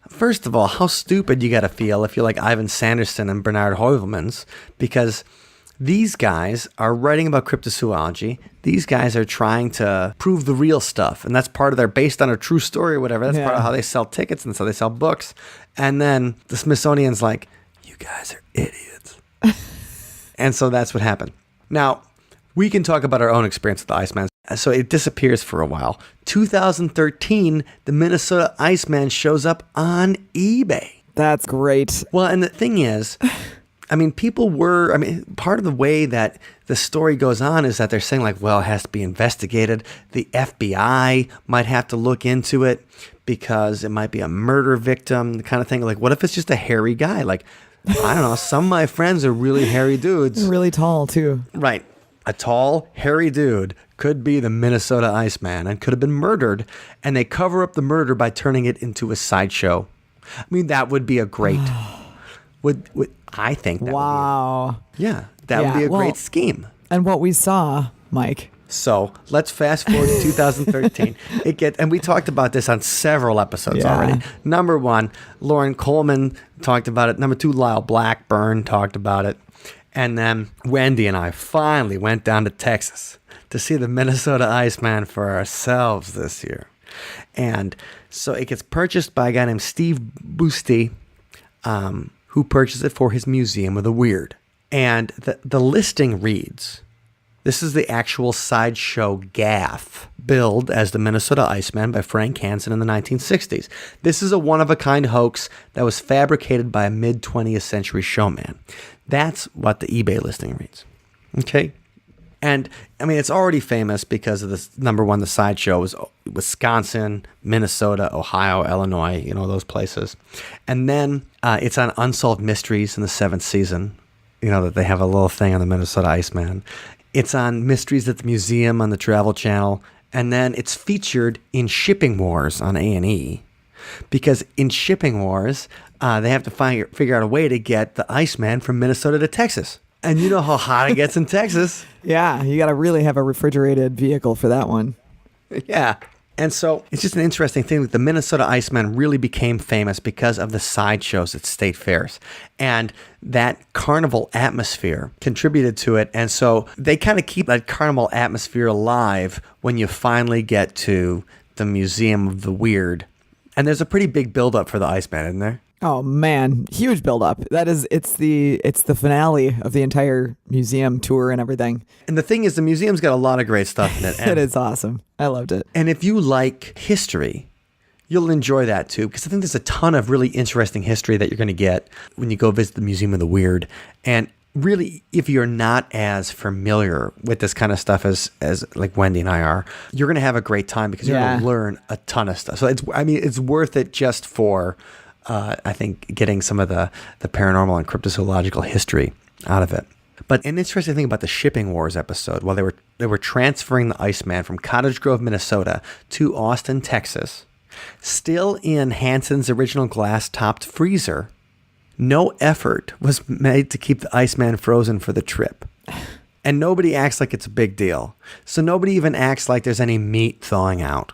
S2: first of all, how stupid you got to feel if you're like Ivan Sanderson and Bernard Heuvelmans, because these guys are writing about cryptozoology. These guys are trying to prove the real stuff, and that's part of their based on a true story or whatever. That's part of how they sell tickets, and so they sell books. And then the Smithsonian's like, you guys are idiots. And so that's what happened. Now, we can talk about our own experience with the Iceman. So it disappears for a while. 2013, the Minnesota Iceman shows up on eBay.
S3: That's great.
S2: Well, and the thing is, part of the way that the story goes on is that they're saying like, well, it has to be investigated. The FBI might have to look into it because it might be a murder victim, the kind of thing. Like, what if it's just a hairy guy? Like, I don't know. Some of my friends are really hairy dudes.
S3: Really tall, too.
S2: Right. A tall, hairy dude could be the Minnesota Iceman and could have been murdered. And they cover up the murder by turning it into a sideshow. I mean, that would be a great... I think that
S3: wow.
S2: would be a great scheme.
S3: And what we saw, Mike.
S2: So let's fast forward to 2013. And we talked about this on several episodes already. Number 1, Lauren Coleman talked about it. Number 2, Lyle Blackburn talked about it. And then Wendy and I finally went down to Texas to see the Minnesota Iceman for ourselves this year. And so it gets purchased by a guy named Steve Boosty, who purchased it for his Museum of the Weird. And the listing reads, this is the actual Sideshow gaff, billed as the Minnesota Iceman by Frank Hansen in the 1960s. This is a one-of-a-kind hoax that was fabricated by a mid-20th century showman. That's what the eBay listing reads. Okay? And, I mean, it's already famous because of this, number 1, the Sideshow was Wisconsin, Minnesota, Ohio, Illinois, those places. And then it's on Unsolved Mysteries in the 7th season, that they have a little thing on the Minnesota Iceman. It's on Mysteries at the Museum on the Travel Channel. And then it's featured in Shipping Wars on A&E. Because in Shipping Wars, they have to figure out a way to get the Iceman from Minnesota to Texas. And you know how hot it gets in Texas.
S3: Yeah, you got to really have a refrigerated vehicle for that one.
S2: Yeah. And so it's just an interesting thing that the Minnesota Iceman really became famous because of the sideshows at state fairs. And that carnival atmosphere contributed to it. And so they kind of keep that carnival atmosphere alive when you finally get to the Museum of the Weird. And there's a pretty big buildup for the Iceman, isn't there?
S3: Oh man, huge buildup. It's the finale of the entire museum tour and everything.
S2: And the thing is, the museum's got a lot of great stuff in it.
S3: It is awesome. I loved it.
S2: And if you like history, you'll enjoy that too, because I think there's a ton of really interesting history that you're going to get when you go visit the Museum of the Weird. And really, if you're not as familiar with this kind of stuff as like Wendy and I are, you're going to have a great time because you're going to learn a ton of stuff. So it's worth it just for I think getting some of the paranormal and cryptozoological history out of it. But an interesting thing about the Shipping Wars episode, while they were transferring the Iceman from Cottage Grove, Minnesota to Austin, Texas, still in Hansen's original glass-topped freezer, no effort was made to keep the Iceman frozen for the trip. And nobody acts like it's a big deal. So nobody even acts like there's any meat thawing out.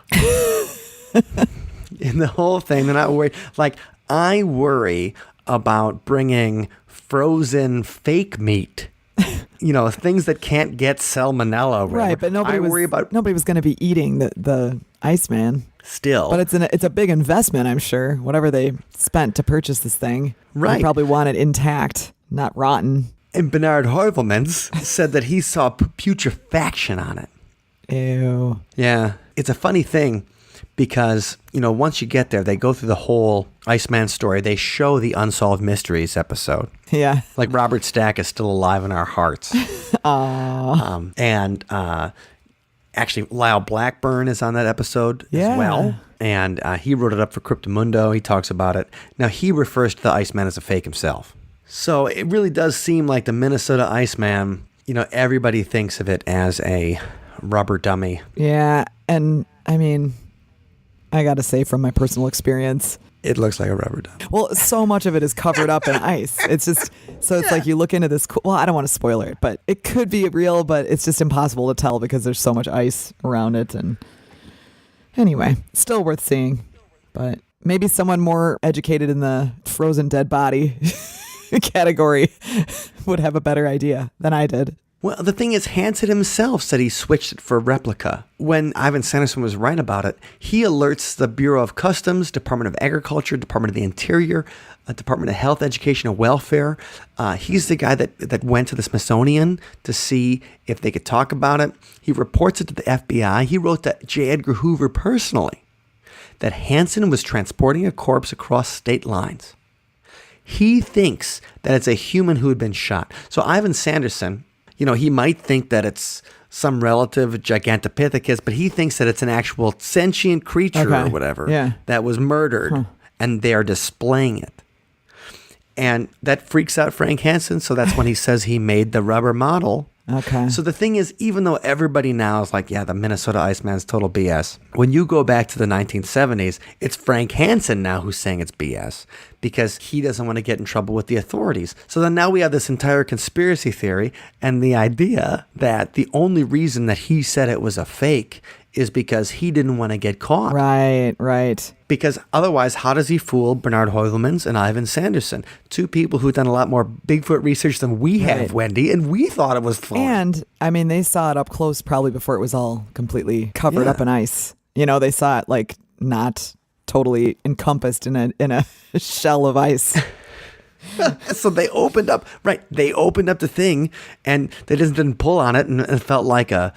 S2: In the whole thing, they're not worried. Like, I worry about bringing frozen fake meat, things that can't get salmonella.
S3: Right, but nobody was going to be eating the Iceman.
S2: Still.
S3: But it's a big investment, I'm sure. Whatever they spent to purchase this thing.
S2: Right.
S3: They probably want it intact, not rotten.
S2: And Bernard Heuvelmans said that he saw putrefaction on it.
S3: Ew.
S2: Yeah. It's a funny thing. Because, once you get there, they go through the whole Iceman story. They show the Unsolved Mysteries episode.
S3: Yeah.
S2: Like Robert Stack is still alive in our hearts. Actually, Lyle Blackburn is on that episode as well. And he wrote it up for Cryptomundo. He talks about it. Now, he refers to the Iceman as a fake himself. So it really does seem like the Minnesota Iceman, everybody thinks of it as a rubber dummy.
S3: Yeah. And, I mean, I got to say from my personal experience,
S2: it looks like a rubber duck.
S3: Well, so much of it is covered up in ice. It's just, it's like you look into this, well, I don't want to spoil it, but it could be real, but it's just impossible to tell because there's so much ice around it. And anyway, still worth seeing, but maybe someone more educated in the frozen dead body category would have a better idea than I did.
S2: Well, the thing is, Hansen himself said he switched it for a replica. When Ivan Sanderson was right about it, he alerts the Bureau of Customs, Department of Agriculture, Department of the Interior, Department of Health, Education, and Welfare. He's the guy that went to the Smithsonian to see if they could talk about it. He reports it to the FBI. He wrote to J. Edgar Hoover personally that Hansen was transporting a corpse across state lines. He thinks that it's a human who had been shot. So Ivan Sanderson, he might think that it's some relative Gigantopithecus, but he thinks that it's an actual sentient creature or whatever that was murdered, and they are displaying it. And that freaks out Frank Hansen, so that's when he says he made the rubber model.
S3: Okay.
S2: So the thing is, even though everybody now is like, the Minnesota Iceman's total BS, when you go back to the 1970s, it's Frank Hansen now who's saying it's BS because he doesn't want to get in trouble with the authorities. So then now we have this entire conspiracy theory and the idea that the only reason that he said it was a fake is because he didn't want to get caught.
S3: Right.
S2: Because otherwise, how does he fool Bernard Heuvelmans and Ivan Sanderson? Two people who've done a lot more Bigfoot research than we have, Wendy, and we thought it was fun.
S3: And, I mean, they saw it up close probably before it was all completely covered up in ice. They saw it, like, not totally encompassed in a shell of ice.
S2: So they opened up the thing, and they just didn't pull on it, and it felt like a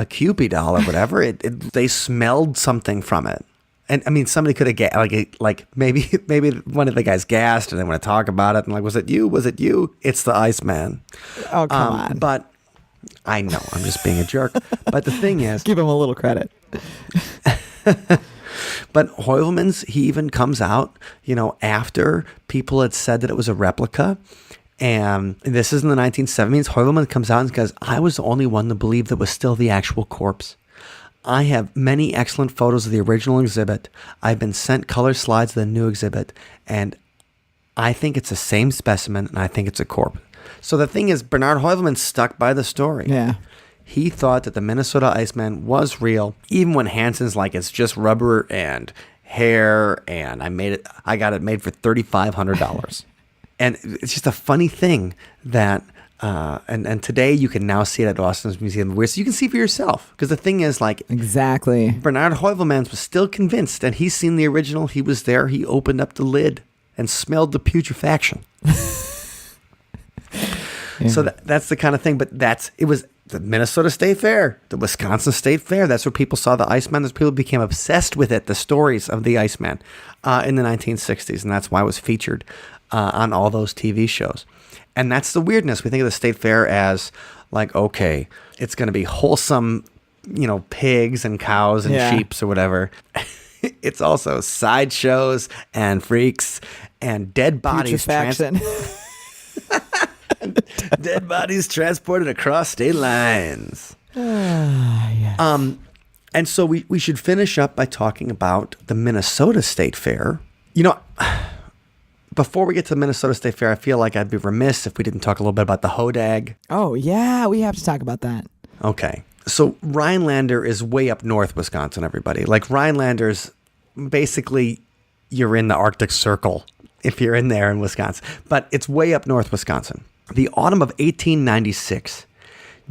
S2: Cupid doll or whatever. They smelled something from it. And I mean, somebody could have like maybe one of the guys gassed and they want to talk about it and like, was it you? It's the Iceman.
S3: Oh, come on.
S2: But I know I'm just being a jerk. But the thing is,
S3: give him a little credit.
S2: But Heuvelmans, he even comes out, after people had said that it was a replica. And this is in the 1970s. Heuvelmans comes out and says, I was the only one to believe that was still the actual corpse. I have many excellent photos of the original exhibit. I've been sent color slides of the new exhibit, and I think it's the same specimen, and I think it's a corpse. So the thing is, Bernard Heuvelmans stuck by the story.
S3: Yeah.
S2: He thought that the Minnesota Iceman was real, even when Hansen's like, it's just rubber and hair, and I got it made for $3,500. And it's just a funny thing that, and today you can now see it at Austin's Museum of Weird, so you can see for yourself. Because the thing is, like,
S3: exactly,
S2: Bernard Heuvelmans was still convinced, and he's seen the original. He was there. He opened up the lid and smelled the putrefaction. So that's the kind of thing. But it was the Minnesota State Fair, the Wisconsin State Fair. That's where people saw the Iceman. Those people became obsessed with it. The stories of the Iceman in the 1960s, and that's why it was featured on all those TV shows. And that's the weirdness. We think of the State Fair as like, okay, it's going to be wholesome, pigs and cows and sheep or whatever. It's also sideshows and freaks and dead bodies. Dead bodies transported across state lines.
S3: Yes.
S2: And so we should finish up by talking about the Minnesota State Fair. Before we get to the Minnesota State Fair, I feel like I'd be remiss if we didn't talk a little bit about the hodag.
S3: Oh, yeah, we have to talk about that.
S2: Okay. So Rhinelander is way up north Wisconsin, everybody. Like Rhinelander's basically, you're in the Arctic Circle if you're in there in Wisconsin. But it's way up north Wisconsin. The autumn of 1896,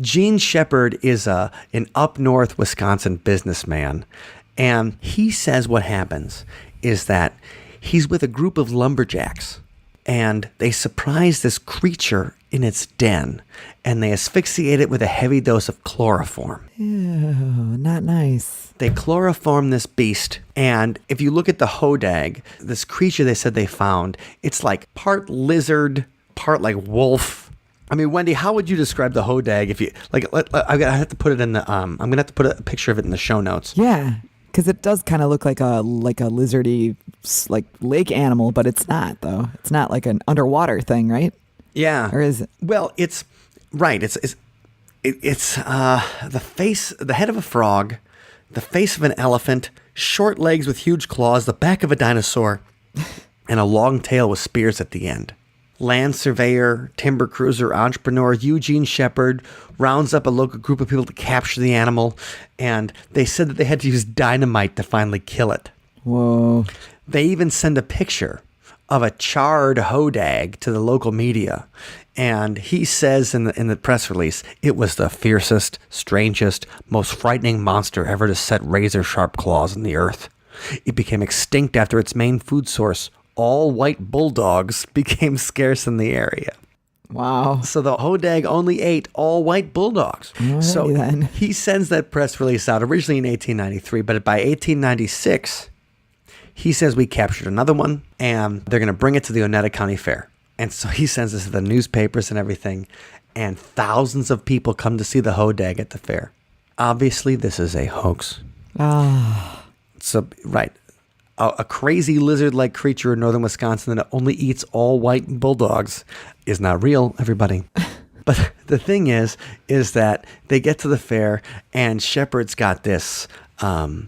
S2: Gene Shepard is an up north Wisconsin businessman. And he says what happens is that he's with a group of lumberjacks, and they surprise this creature in its den, and they asphyxiate it with a heavy dose of chloroform.
S3: Ew, not nice.
S2: They chloroform this beast, and if you look at the hodag, this creature they said they found, it's like part lizard, part like wolf. I mean, Wendy, how would you describe the hodag if you like? I have to put it in the. I'm gonna have to put a picture of it in the show notes.
S3: Yeah. Because it does kind of look like a lizardy, like lake animal, but it's not though. It's not like an underwater thing, right?
S2: Yeah.
S3: Or is it?
S2: Well, it's right. It's the face, the head of a frog, the face of an elephant, short legs with huge claws, the back of a dinosaur, and a long tail with spears at the end. Land surveyor, timber cruiser, entrepreneur Eugene Shepard rounds up a local group of people to capture the animal, and they said that they had to use dynamite to finally kill it.
S3: Whoa.
S2: They even send a picture of a charred hodag to the local media, And he says in the press release, it was the fiercest, strangest, most frightening monster ever to set razor-sharp claws in the earth. It became extinct after its main food source, all white bulldogs, became scarce in the area.
S3: Wow.
S2: So the hodag only ate all white bulldogs.
S3: Alrighty
S2: So
S3: then.
S2: he sends that press release out originally in 1893, but by 1896, he says we captured another one and they're going to bring it to the Oneida County Fair. And so he sends this to the newspapers and everything, and thousands of people come to see the hodag at the fair. Obviously, this is a hoax. So, right. A crazy lizard-like creature in northern Wisconsin that only eats all white bulldogs is not real, everybody. But the thing is that they get to the fair and Shepard's got this,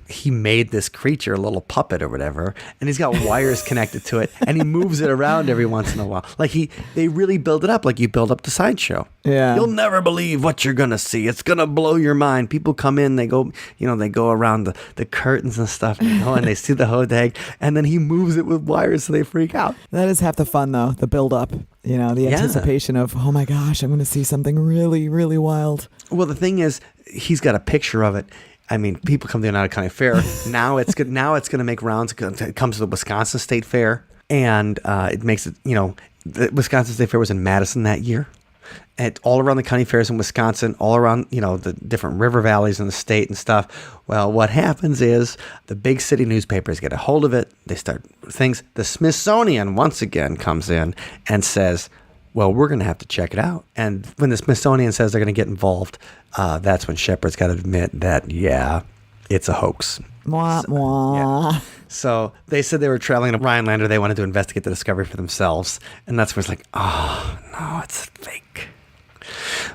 S2: he made this creature, a little puppet or whatever, and he's got wires connected to it and he moves it around every once in a while. Like they really build it up like you build up the sideshow.
S3: Yeah.
S2: You'll never believe what you're going to see. It's going to blow your mind. People come in, they go around the curtains and stuff and they see the hodag and then he moves it with wires so they freak out.
S3: That is half the fun, though, the build up. The anticipation of, oh my gosh, I'm going to see something really, really wild.
S2: Well, the thing is, he's got a picture of it. I mean, people come to the Oneida County Fair. Now it's good. Now it's going to make rounds. It comes to the Wisconsin State Fair, and it makes it. The Wisconsin State Fair was in Madison that year. And all around the county fairs in Wisconsin, all around the different river valleys in the state and stuff. Well, what happens is the big city newspapers get a hold of it. They start things. The Smithsonian once again comes in and says, well, we're going to have to check it out. And when the Smithsonian says they're going to get involved, that's when Shepard's got to admit that, yeah, it's a hoax.
S3: Mwah, mwah.
S2: Yeah. So they said they were traveling to Rhinelander. They wanted to investigate the discovery for themselves. And that's where it's like, oh, no, it's fake.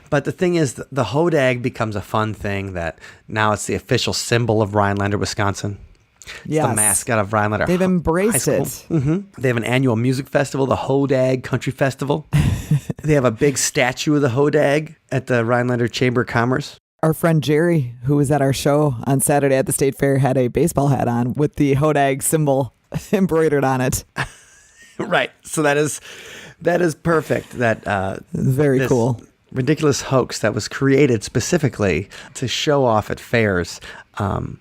S2: But the thing is, the hodag becomes a fun thing that now it's the official symbol of Rhinelander, Wisconsin. It's the mascot of Rhinelander.
S3: They've embraced it.
S2: Mm-hmm. They have an annual music festival, the Hodag Country Festival. They have a big statue of the hodag at the Rhinelander Chamber of Commerce.
S3: Our friend Jerry, who was at our show on Saturday at the State Fair, had a baseball hat on with the hodag symbol embroidered on it.
S2: Right. So that is perfect. That
S3: very cool.
S2: Ridiculous hoax that was created specifically to show off at fairs. In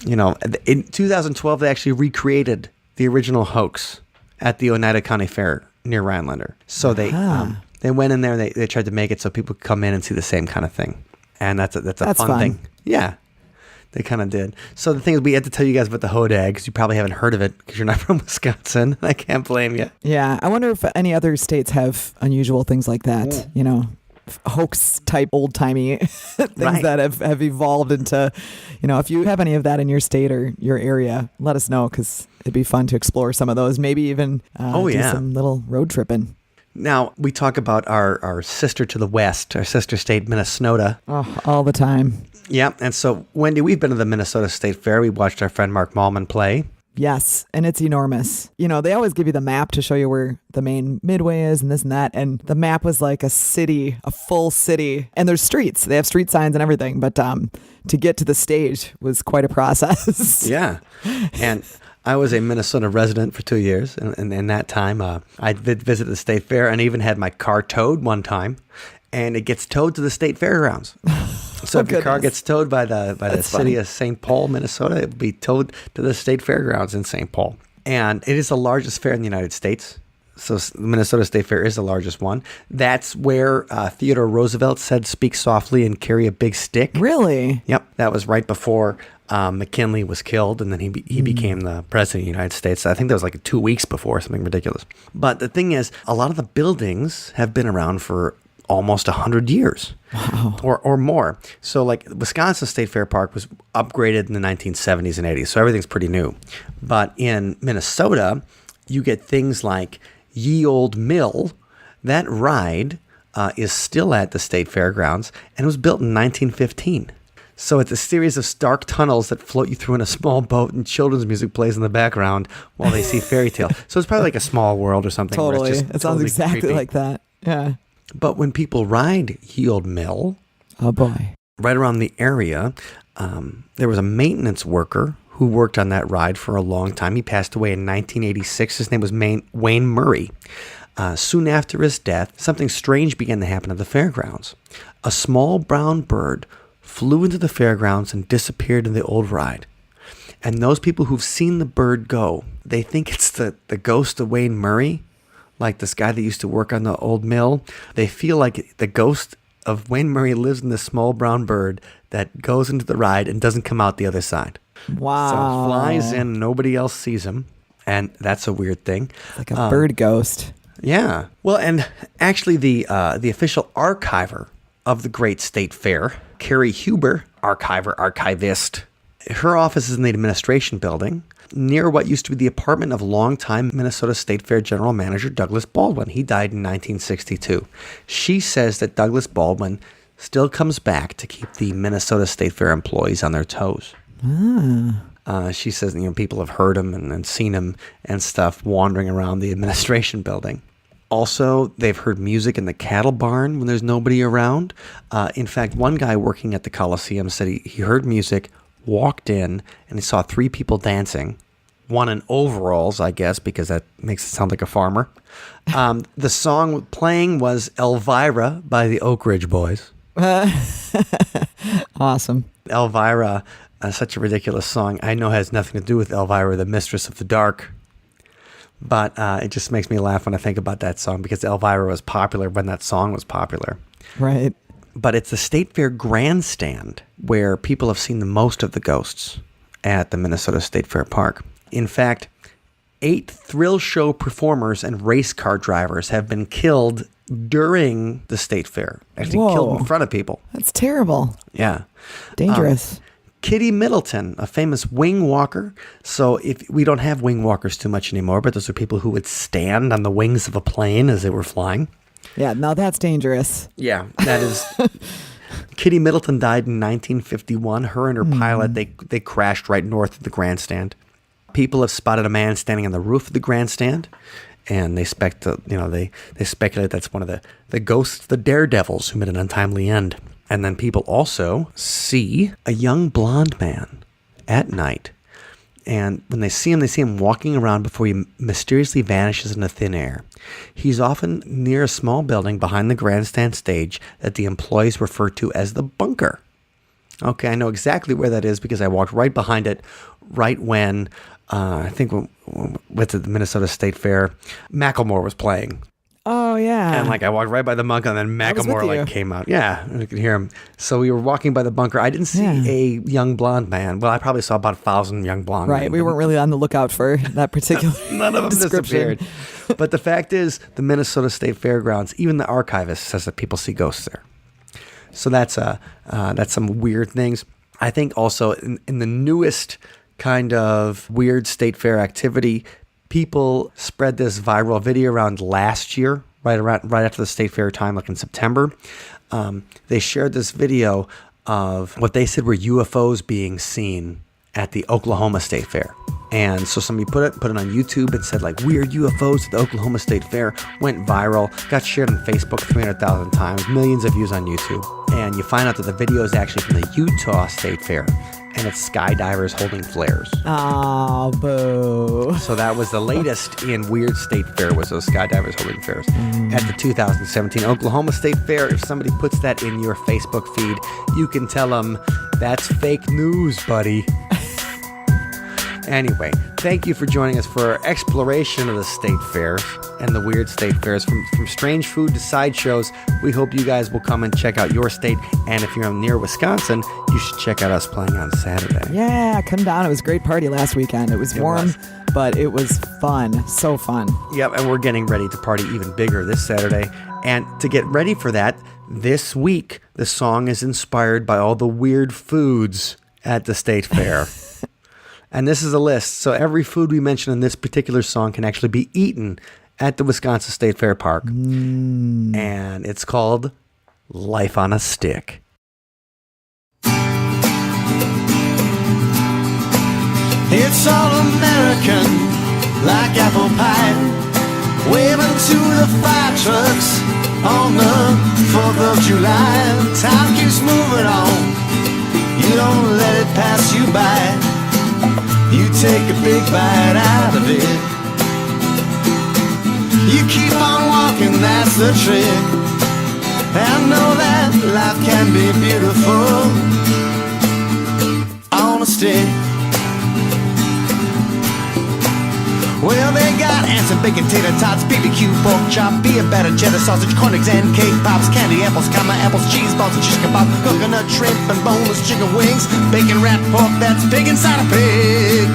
S2: 2012, they actually recreated the original hoax at the Oneida County Fair near Rhinelander. So they went in there and they tried to make it so people could come in and see the same kind of thing. And that's a fun thing. Yeah, they kind of did. So the thing is, we had to tell you guys about the hodag because you probably haven't heard of it because you're not from Wisconsin. I can't blame you.
S3: Yeah, I wonder if any other states have unusual things like that. Hoax type old timey things that have evolved into, if you have any of that in your state or your area, let us know because it'd be fun to explore some of those. Maybe even do some little road tripping.
S2: Now, we talk about our sister to the west, our sister state, Minnesota.
S3: Oh, all the time.
S2: Yeah. And so, Wendy, we've been to the Minnesota State Fair. We watched our friend Mark Mallman play.
S3: Yes, and it's enormous. They always give you the map to show you where the main midway is and this and that. And the map was like a city, a full city. And there's streets. They have street signs and everything. But to get to the stage was quite a process.
S2: Yeah. And I was a Minnesota resident for 2 years. And in that time, I did visit the state fair and even had my car towed one time. And it gets towed to the state fairgrounds. So if your car gets towed by the city of St. Paul, Minnesota, it will be towed to the state fairgrounds in St. Paul. And it is the largest fair in the United States. So the Minnesota State Fair is the largest one. That's where Theodore Roosevelt said, "Speak softly and carry a big stick."
S3: Really?
S2: Yep. That was right before McKinley was killed, and then he became the president of the United States. I think that was like 2 weeks before, something ridiculous. But the thing is, a lot of the buildings have been around for almost 100 years.
S3: Wow.
S2: or more. So like Wisconsin State Fair Park was upgraded in the 1970s and 80s, so everything's pretty new. But in Minnesota, you get things like Ye Old Mill. That ride is still at the state fairgrounds, and it was built in 1915. So it's a series of stark tunnels that float you through in a small boat, and children's music plays in the background while they see fairy tale. So it's probably like a Small World or something.
S3: Totally.
S2: Where it's just
S3: it sounds exactly
S2: creepy.
S3: like that. Yeah.
S2: But when people ride Ye Old Mill,
S3: oh boy,
S2: right around the area, there was a maintenance worker who worked on that ride for a long time. He passed away in 1986. His name was Wayne Murray.
S4: Soon after his death, something strange began to happen at the fairgrounds. A small brown bird flew into the fairgrounds and disappeared in the old ride. And those people who've seen the bird go, they think it's the ghost of Wayne Murray, like this guy that used to work on the old mill. They feel like the ghost of Wayne Murray lives in this small brown bird that goes into the ride and doesn't come out the other side.
S3: Wow.
S4: So it flies in, nobody else sees him. And that's a weird thing.
S3: Like a bird ghost.
S4: Yeah. Well, and actually the official archiver of the Great State Fair, Carrie Huber, archivist, her office is in the administration building near what used to be the apartment of longtime Minnesota State Fair General Manager Douglas Baldwin. He died in 1962. She says that Douglas Baldwin still comes back to keep the Minnesota State Fair employees on their toes. She says, people have heard him and seen him and stuff wandering around the administration building. Also, they've heard music in the cattle barn when there's nobody around. In fact, one guy working at the Coliseum said he heard music, walked in, and he saw 3 people dancing. One in overalls, I guess, because that makes it sound like a farmer. The song playing was Elvira by the Oak Ridge Boys.
S3: Awesome.
S4: Elvira, such a ridiculous song. I know it has nothing to do with Elvira, the Mistress of the Dark. But it just makes me laugh when I think about that song because Elvira was popular when that song was popular.
S3: Right.
S4: But it's the State Fair grandstand where people have seen the most of the ghosts at the Minnesota State Fair Park. In fact, 8 thrill show performers and race car drivers have been killed during the State Fair. Actually killed in front of people.
S3: That's terrible.
S4: Yeah.
S3: Dangerous.
S4: Kitty Middleton, a famous wing walker. So if we don't have wing walkers too much anymore, but those are people who would stand on the wings of a plane as they were flying.
S3: Yeah, now that's dangerous.
S4: Yeah, that is. Kitty Middleton died in 1951. Her and her pilot, they crashed right north of the grandstand. People have spotted a man standing on the roof of the grandstand, and they speculate that's one of the ghosts, the daredevils who met an untimely end. And then people also see a young blonde man at night. And when they see him walking around before he mysteriously vanishes into thin air. He's often near a small building behind the grandstand stage that the employees refer to as the bunker. Okay, I know exactly where that is because I walked right behind it right when, I think when went to the Minnesota State Fair, Macklemore was playing.
S3: Oh, yeah.
S4: And I walked right by the bunker, and then Macklemore came out. Yeah, and you could hear him. So we were walking by the bunker. I didn't see a young blonde man. Well, I probably saw about 1,000 young blonde men.
S3: Right, we weren't really on the lookout for that particular
S4: None of them disappeared. But the fact is, the Minnesota State Fairgrounds, even the archivist says that people see ghosts there. So that's some weird things. I think also in the newest kind of weird state fair activity, people spread this viral video around last year, right after the state fair time, like in September. They shared this video of what they said were UFOs being seen at the Oklahoma State Fair. And so somebody put it on YouTube and said weird UFOs at the Oklahoma State Fair, went viral, got shared on Facebook 300,000 times, millions of views on YouTube. And you find out that the video is actually from the Utah State Fair. And it's skydivers holding flares.
S3: Oh, boo.
S4: So that was the latest in Weird State Fair, was those skydivers holding flares. At the 2017 Oklahoma State Fair, if somebody puts that in your Facebook feed, you can tell them, that's fake news, buddy. Anyway, thank you for joining us for our exploration of the state fairs and the weird state fairs. From strange food to sideshows, we hope you guys will come and check out your state. And if you're near Wisconsin, you should check out us playing on Saturday.
S3: Yeah, come down. It was a great party last weekend. It was warm, but it was fun. So fun.
S4: Yep, and we're getting ready to party even bigger this Saturday. And to get ready for that, this week, the song is inspired by all the weird foods at the state fair. And this is a list, so every food we mention in this particular song can actually be eaten at the Wisconsin State Fair Park. And it's called Life on a Stick.
S5: It's all American, like apple pie, waving to the fire trucks on the 4th of July. Time keeps moving on, you don't let it pass you by. You take a big bite out of it. You keep on walking, that's the trick. And know that life can be beautiful on a stick. Well, they got ants and bacon, tater tots, BBQ, pork chop, beer batter, cheddar sausage, corn eggs and cake pops, candy apples, comma apples, cheese balls and shish kebab, coconut shrimp and boneless chicken wings, bacon wrapped pork that's big inside a pig.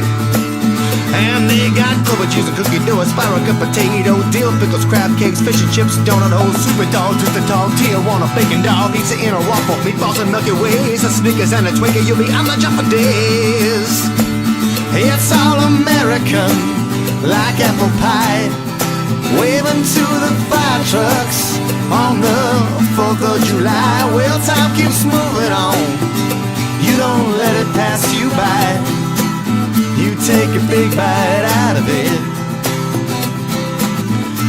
S5: And they got Clover cheese and cookie dough, spiral cut potato, dill pickles, crab cakes, fish and chips, donut holes, super dog, twisted dog, Tijuana bacon dog, pizza in a waffle, meatballs and Milky Ways, a Snickers and a Twinkie, you'll be on the jump for days. It's all American, like apple pie, waving to the fire trucks on the 4th of July. Well, time keeps moving on, you don't let it pass you by. You take a big bite out of it.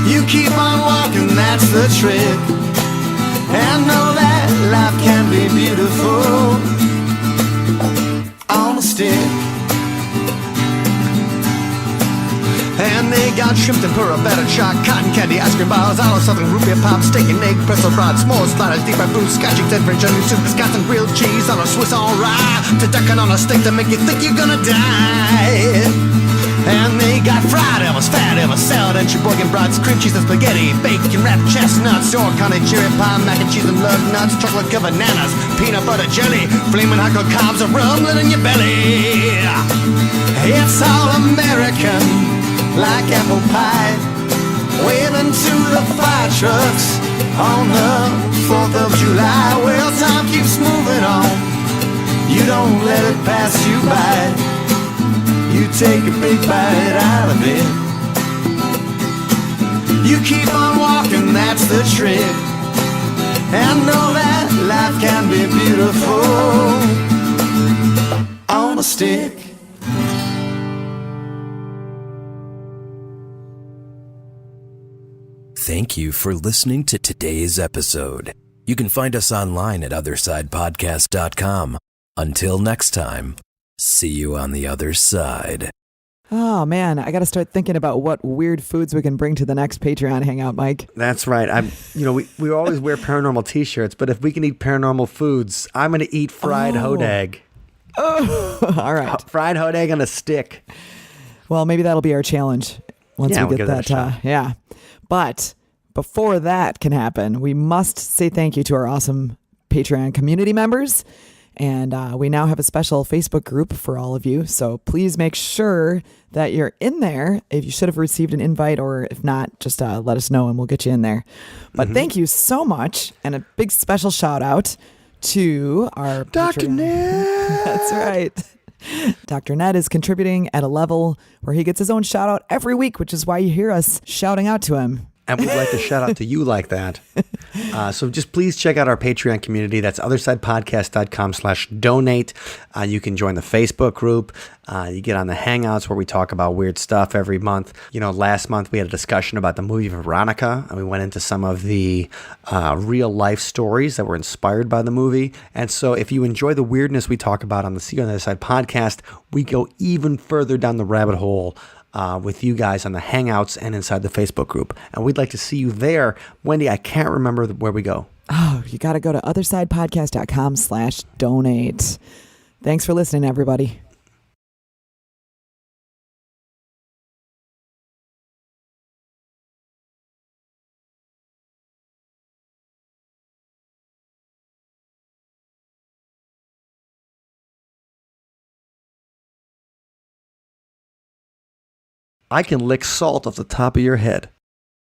S5: You keep on walking, that's the trick. And know that life can be beautiful on a stick. And they got shrimp tempura, batter chalk, cotton candy, ice cream bars, olive southern root beer pop, steak and egg, pretzel rods, s'more sliders, deep fried fruit, scotch eggs and French onion soup, Wisconsin grilled cheese on a Swiss all rye, turducken on a steak to make you think you're gonna die. And they got fried Elvis, fat Elvis, salad and Sheboygan brats, cream cheese and spaghetti, bacon wrapped chestnuts, or coney cherry pie, mac and cheese and lug nuts, chocolate covered bananas, peanut butter jelly, flaming hot cobs of rumbling in your belly. It's all American, like apple pie, waving to the fire trucks on the 4th of July. Well, time keeps moving on, you don't let it pass you by. You take a big bite out of it. You keep on walking, that's the trick. And know that life can be beautiful on a stick.
S1: Thank you for listening to today's episode. You can find us online at othersidepodcast.com. Until next time, see you on the other side.
S3: Oh man, I got to start thinking about what weird foods we can bring to the next Patreon hangout, Mike.
S4: That's right. We always wear paranormal t-shirts, but if we can eat paranormal foods, I'm going to eat fried hodag.
S3: Oh, all right.
S4: Fried hodag on a stick.
S3: Well, maybe that'll be our challenge once
S4: Yeah,
S3: we
S4: we'll
S3: get
S4: give that
S3: that.
S4: a shot.
S3: Yeah. But before that can happen, we must say thank you to our awesome Patreon community members. And we now have a special Facebook group for all of you. So please make sure that you're in there. If you should have received an invite, or if not, just let us know and we'll get you in there. But thank you so much. And a big special shout out to our
S4: Dr. Ned.
S3: That's right. Dr. Ned is contributing at a level where he gets his own shout out every week, which is why you hear us shouting out to him.
S4: And we'd like to shout out to you like that. So just please check out our Patreon community. That's othersidepodcast.com/donate. You can join the Facebook group. You get on the Hangouts where we talk about weird stuff every month. Last month we had a discussion about the movie Veronica, and we went into some of the real life stories that were inspired by the movie. And so if you enjoy the weirdness we talk about on the See You on the Other Side podcast, we go even further down the rabbit hole with you guys on the Hangouts and inside the Facebook group. And we'd like to see you there. Wendy, I can't remember where we go.
S3: Oh, you got to go to othersidepodcast.com/donate. Thanks for listening, everybody.
S4: I can lick salt off the top of your head.